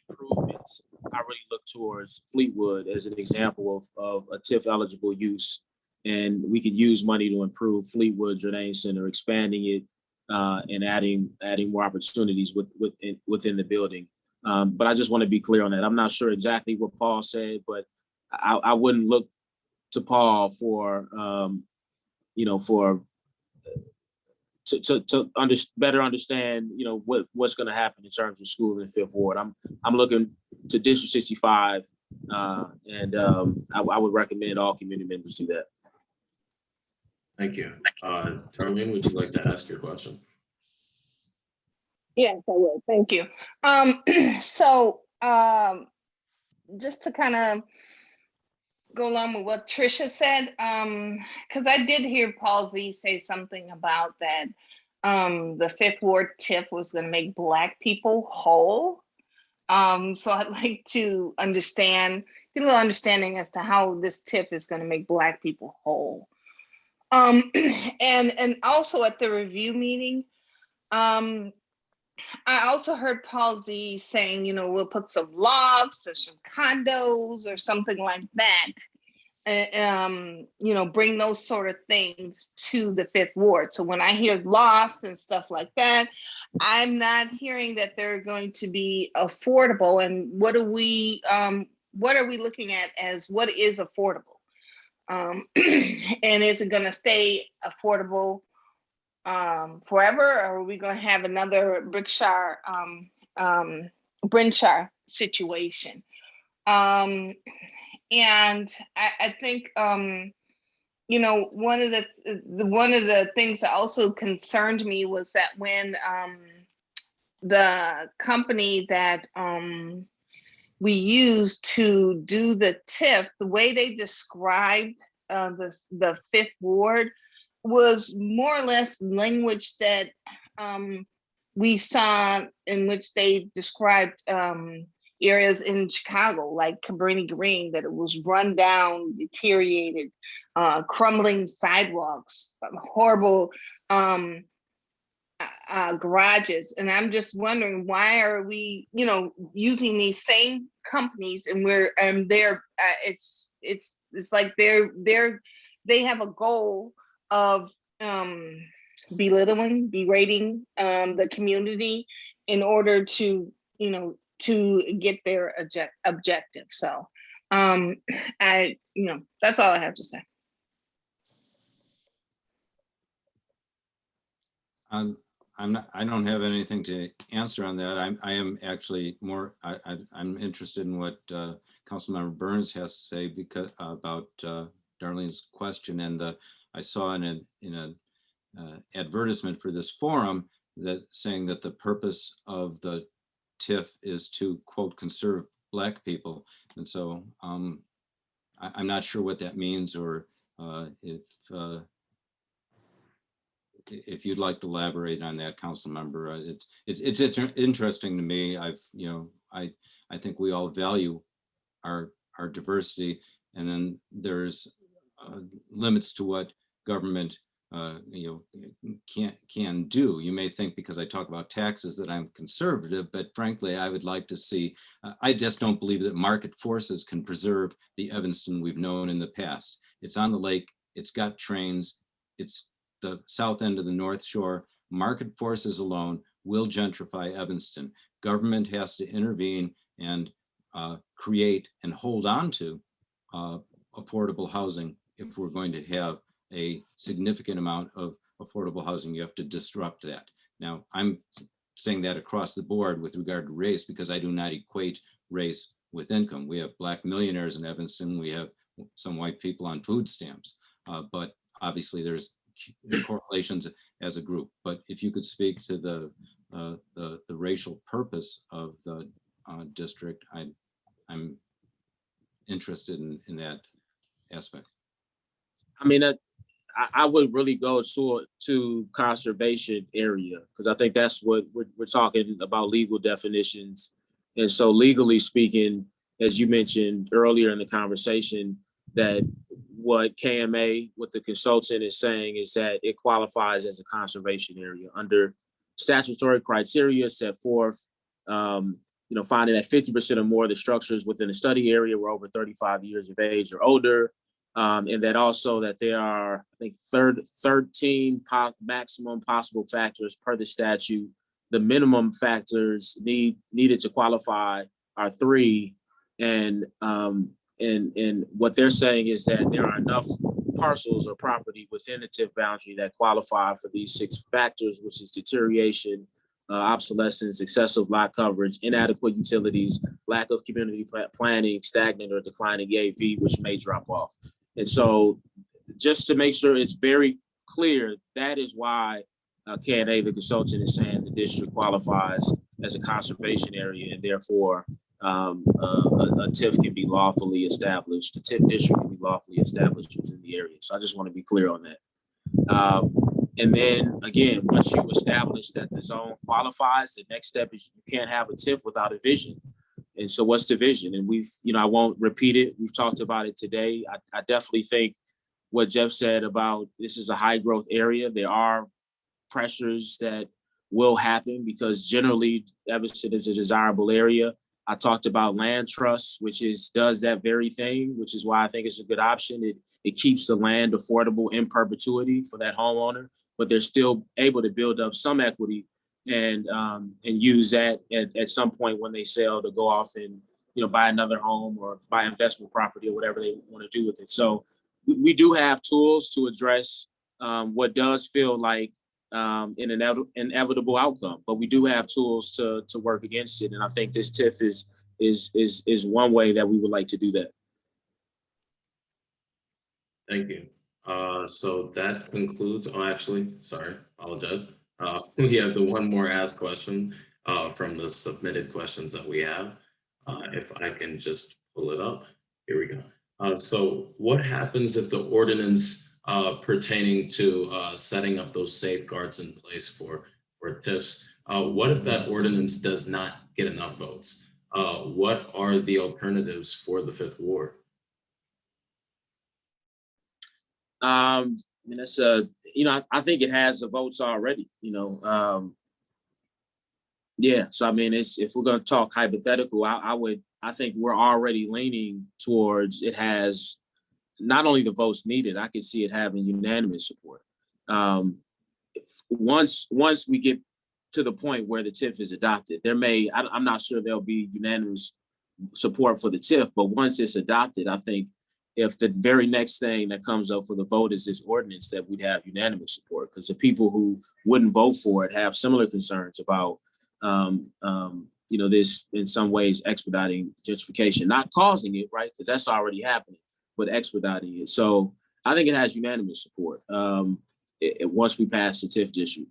improvements, I really look towards Fleetwood as an example of a TIF eligible use, and we could use money to improve Fleetwood Jordan Center, expanding it and adding more opportunities within the building. But I just want to be clear on that. I'm not sure exactly what Paul said, but I wouldn't look to Paul for better understand, you know, what's going to happen in terms of school in the Fifth Ward. I'm looking to District 65, and I would recommend all community members do that. Thank you. Darlene, would you like to ask your question? Yes, I will. Thank you. So just to kind of go along with what Tricia said, because I did hear Paul Z say something about that the Fifth Ward TIF was going to make Black people whole. So I'd like to get a little understanding as to how this TIF is going to make Black people whole. And also at the review meeting, I also heard Paul Z saying, you know, we'll put some lofts or some condos or something like that. You know, bring those sort of things to the Fifth Ward. So when I hear lofts and stuff like that, I'm not hearing that they're going to be affordable. And what are we looking at as what is affordable? And is it going to stay affordable forever, or are we going to have another Brinshire situation? And I think you know, one of the things that also concerned me was that when the company that we used to do the TIF, the way they described the Fifth Ward was more or less language that we saw, in which they described areas in Chicago, like Cabrini Green, that it was run down, deteriorated, crumbling sidewalks, horrible garages. And I'm just wondering, why are we, you know, using these same companies, and it's like they have a goal of berating the community in order to, you know, to get their objective. So you know, that's all I have to say. I don't have anything to answer on that. I am actually more, I'm interested in what Councilmember Burns has to say because about Darlene's question. And I saw in an advertisement for this forum that saying that the purpose of the TIF is to, quote, conserve Black people. And so I'm not sure what that means, or if you'd like to elaborate on that, council member. It's interesting to me. I think we all value our diversity, and then there's limits to what government can do. You may think because I talk about taxes that I'm conservative, but frankly, I would like to see, I just don't believe that market forces can preserve the Evanston we've known in the past. It's on the lake, it's got trains, it's the south end of the North Shore. Market forces alone will gentrify Evanston. Government has to intervene and create and hold on to affordable housing. If we're going to have a significant amount of affordable housing, you have to disrupt that. Now, I'm saying that across the board with regard to race, because I do not equate race with income. We have Black millionaires in Evanston. We have some white people on food stamps, but obviously there's correlations as a group. But if you could speak to the racial purpose of the district, I'm interested in that aspect. I mean, I would really go to conservation area, because I think that's what we're talking about, legal definitions. And so legally speaking, as you mentioned earlier in the conversation, that what KMA, what the consultant is saying is that it qualifies as a conservation area under statutory criteria set forth, finding that 50% or more of the structures within the study area were over 35 years of age or older. And that also that there are, I think, 13 maximum possible factors per the statute. The minimum factors needed to qualify are 3. And what they're saying is that there are enough parcels or property within the TIF boundary that qualify for these 6 factors, which is deterioration, obsolescence, excessive lot coverage, inadequate utilities, lack of community planning, stagnant or declining AV, which may drop off. And so just to make sure it's very clear, that is why K&A, the consultant, is saying the district qualifies as a conservation area, and therefore a TIF can be lawfully established. The TIF district can be lawfully established within the area. So I just want to be clear on that. And then again, once you establish that the zone qualifies, the next step is you can't have a TIF without a vision. And so what's the vision? And we've, I won't repeat it. We've talked about it today. I definitely think what Jeff said about this is a high growth area. There are pressures that will happen because generally Evanston is a desirable area. I talked about land trusts, which does that very thing, which is why I think it's a good option. It keeps the land affordable in perpetuity for that homeowner, but they're still able to build up some equity and use that at some point when they sell to go off and buy another home or buy investment property or whatever they want to do with it. So we do have tools to address what does feel like an inevitable outcome, but we do have tools to work against it. And I think this TIF is one way that we would like to do that. Thank you. So that concludes, sorry, apologize. We have the one more ask question from the submitted questions that we have. If I can just pull it up, here we go. So what happens if the ordinance pertaining to setting up those safeguards in place for TIFs, what if that ordinance does not get enough votes? What are the alternatives for the 5th Ward? That's I think it has the votes already, yeah. So, if we're going to talk hypothetical, I think we're already leaning towards it has not only the votes needed, I could see it having unanimous support. Once we get to the point where the TIF is adopted, I'm not sure there'll be unanimous support for the TIF, but once it's adopted, I think if the very next thing that comes up for the vote is this ordinance, that we'd have unanimous support, because the people who wouldn't vote for it have similar concerns about, this in some ways expediting gentrification, not causing it, right? Because that's already happening, but expediting it. So I think it has unanimous support once we pass the TIF district.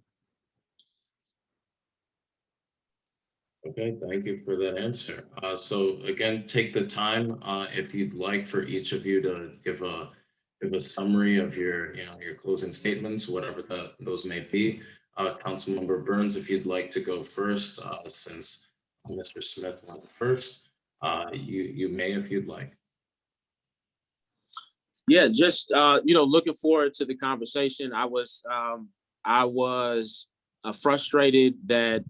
Okay, thank you for that answer. So again, take the time if you'd like for each of you to give a summary of your closing statements, whatever those may be. Councilmember Burns, if you'd like to go first, since Mr. Smith went first, you may if you'd like. Yeah, just looking forward to the conversation. I was frustrated that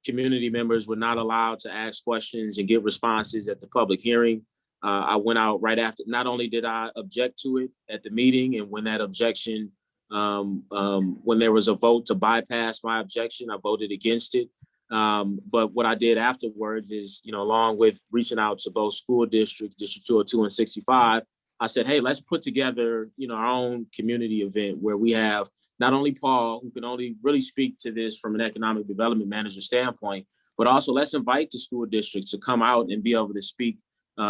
community members were not allowed to ask questions and give responses at the public hearing. I went out right after. Not only did I object to it at the meeting, and when that objection, when there was a vote to bypass my objection, I voted against it. But what I did afterwards is, along with reaching out to both school districts, District 202 and 65, I said, hey, let's put together, our own community event where we have not only Paul, who can only really speak to this from an economic development manager standpoint, but also let's invite the school districts to come out and be able to speak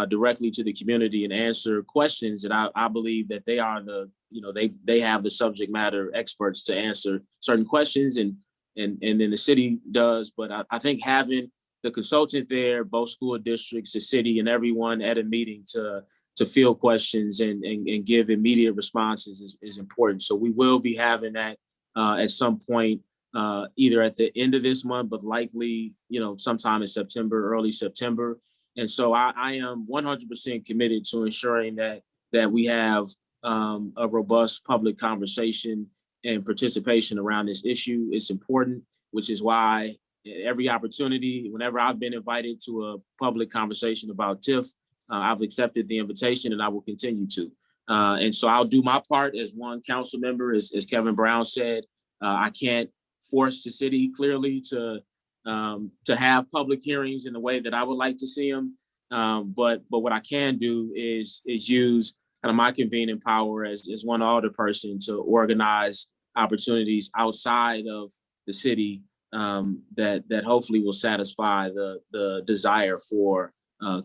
directly to the community and answer questions that I believe that they are they have the subject matter experts to answer certain questions, and then the city does. But I think having the consultant there, both school districts, the city, and everyone at a meeting to field questions and give immediate responses is important. So we will be having that at some point, either at the end of this month, but likely, sometime in September, early September. And so I am 100% committed to ensuring that we have a robust public conversation and participation around this issue. It's important, which is why every opportunity, whenever I've been invited to a public conversation about TIF, I've accepted the invitation and I will continue to. And so I'll do my part as one council member, as Kevin Brown said. I can't force the city clearly to have public hearings in the way that I would like to see them. But what I can do is use kind of my convening power as one alderperson to organize opportunities outside of the city that hopefully will satisfy the desire for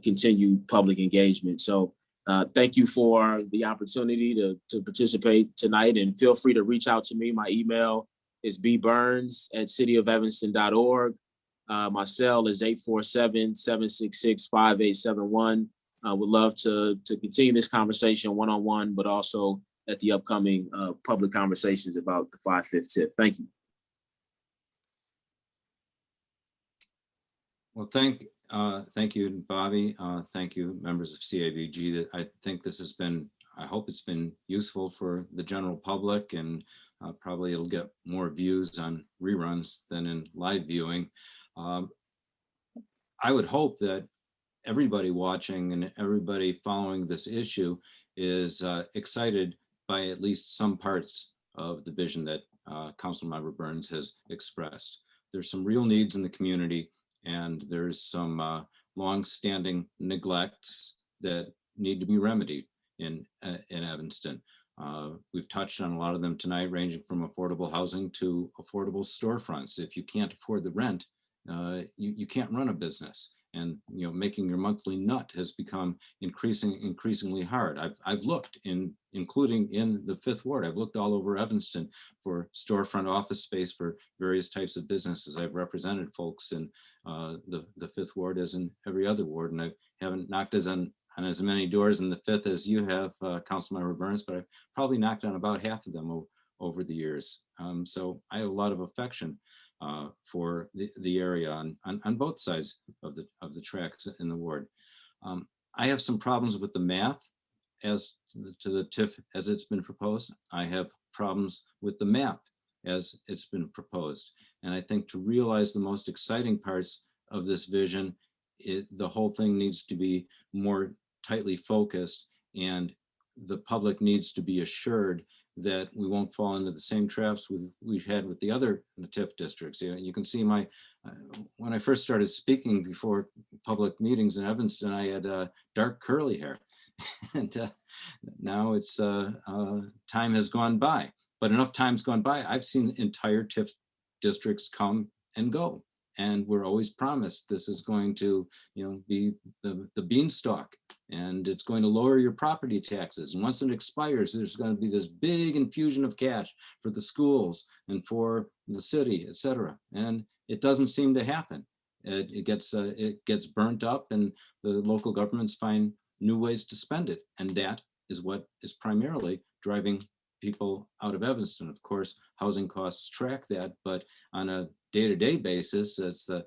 continued public engagement. So thank you for the opportunity to participate tonight, and feel free to reach out to me. My email is bburns@cityofevanston.org. My cell is 847-766-5871. Would love to continue this conversation one-on-one, but also at the upcoming public conversations about the 5/5 TIF. Thank you. Well, thank you, Bobby. Thank you, members of CABG. I think this has been, I hope it's been useful for the general public, and probably it'll get more views on reruns than in live viewing. I would hope that everybody watching and everybody following this issue is excited by at least some parts of the vision that Councilmember Burns has expressed. There's some real needs in the community, and there's some long-standing neglects that need to be remedied in Evanston. We've touched on a lot of them tonight, ranging from affordable housing to affordable storefronts. If you can't afford the rent, you can't run a business. And making your monthly nut has become increasingly hard. I've looked including in the 5th Ward. I've looked all over Evanston for storefront office space for various types of businesses. I've represented folks in the 5th Ward as in every other ward, and I haven't knocked on as many doors in the 5th as you have, Councilmember Burns, but I've probably knocked on about half of them over the years. So I have a lot of affection for the area on both sides of the tracks in the ward. I have some problems with the math as to the TIF as it's been proposed. I have problems with the map as it's been proposed. And I think to realize the most exciting parts of this vision, the whole thing needs to be more tightly focused, and the public needs to be assured that we won't fall into the same traps we've had with the other TIF districts. You can see when I first started speaking before public meetings in Evanston, I had dark curly hair, and now it's time has gone by. But enough time's gone by. I've seen entire TIF districts come and go, and we're always promised this is going to be the beanstalk, and it's going to lower your property taxes. And once it expires, there's going to be this big infusion of cash for the schools and for the city, et cetera. And it doesn't seem to happen. It gets burnt up, and the local governments find new ways to spend it. And that is what is primarily driving people out of Evanston. Of course, housing costs track that, but on a day-to-day basis, it's the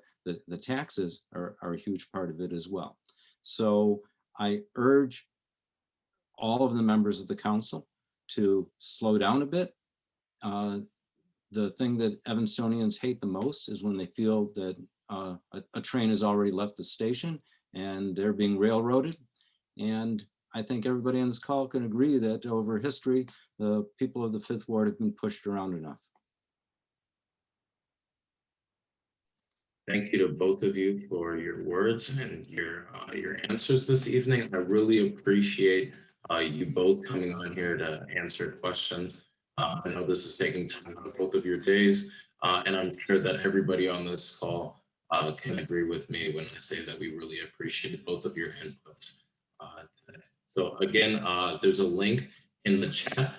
taxes are a huge part of it as well. So I urge all of the members of the council to slow down a bit. The thing that Evansonians hate the most is when they feel that a train has already left the station and they're being railroaded. And I think everybody on this call can agree that over history, the people of the 5th Ward have been pushed around enough. Thank you to both of you for your words and your answers this evening. I really appreciate you both coming on here to answer questions. I know this is taking time out of both of your days, and I'm sure that everybody on this call can agree with me when I say that we really appreciate both of your inputs today. So again, there's a link in the chat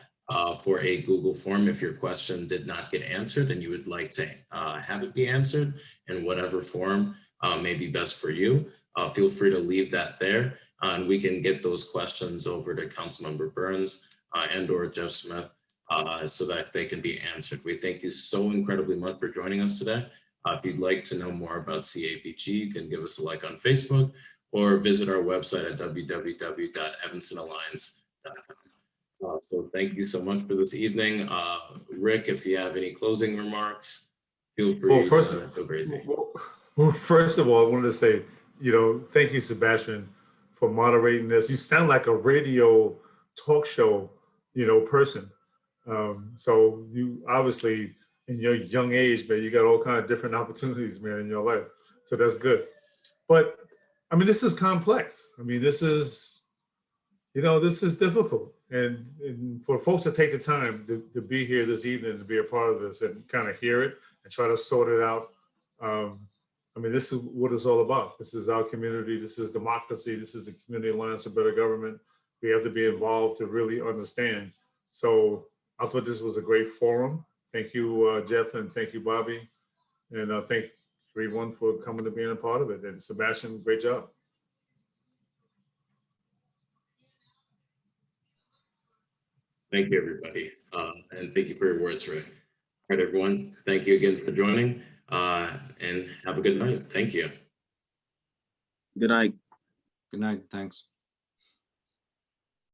for a Google form if your question did not get answered and you would like to have it be answered in whatever form may be best for you. Feel free to leave that there, and we can get those questions over to Councilmember Burns and or Jeff Smith so that they can be answered. We thank you so incredibly much for joining us today. If you'd like to know more about CABG, you can give us a like on Facebook or visit our website at www.evanstonalliance.com. So thank you so much for this evening. Rick, if you have any closing remarks, feel free to go crazy. Well, first of all, I wanted to say, thank you, Sebastian, for moderating this. You sound like a radio talk show, person. So you obviously, in your young age, man, you got all kinds of different opportunities, man, in your life. So that's good. But I mean, this is complex. I mean, this is, you know, this is difficult. And for folks to take the time to be here this evening, to be a part of this and kind of hear it and try to sort it out. I mean, this is what it's all about. This is our community. This is democracy. This is the Community Alliance for Better Government. We have to be involved to really understand. So I thought this was a great forum. Thank you, Jeff, and thank you, Bobby. And thank everyone for coming to being a part of it. And Sebastian, great job. Thank you, everybody. And thank you for your words, Ray. All right, everyone. Thank you again for joining and have a good night. Thank you. Good night. Good night. Thanks.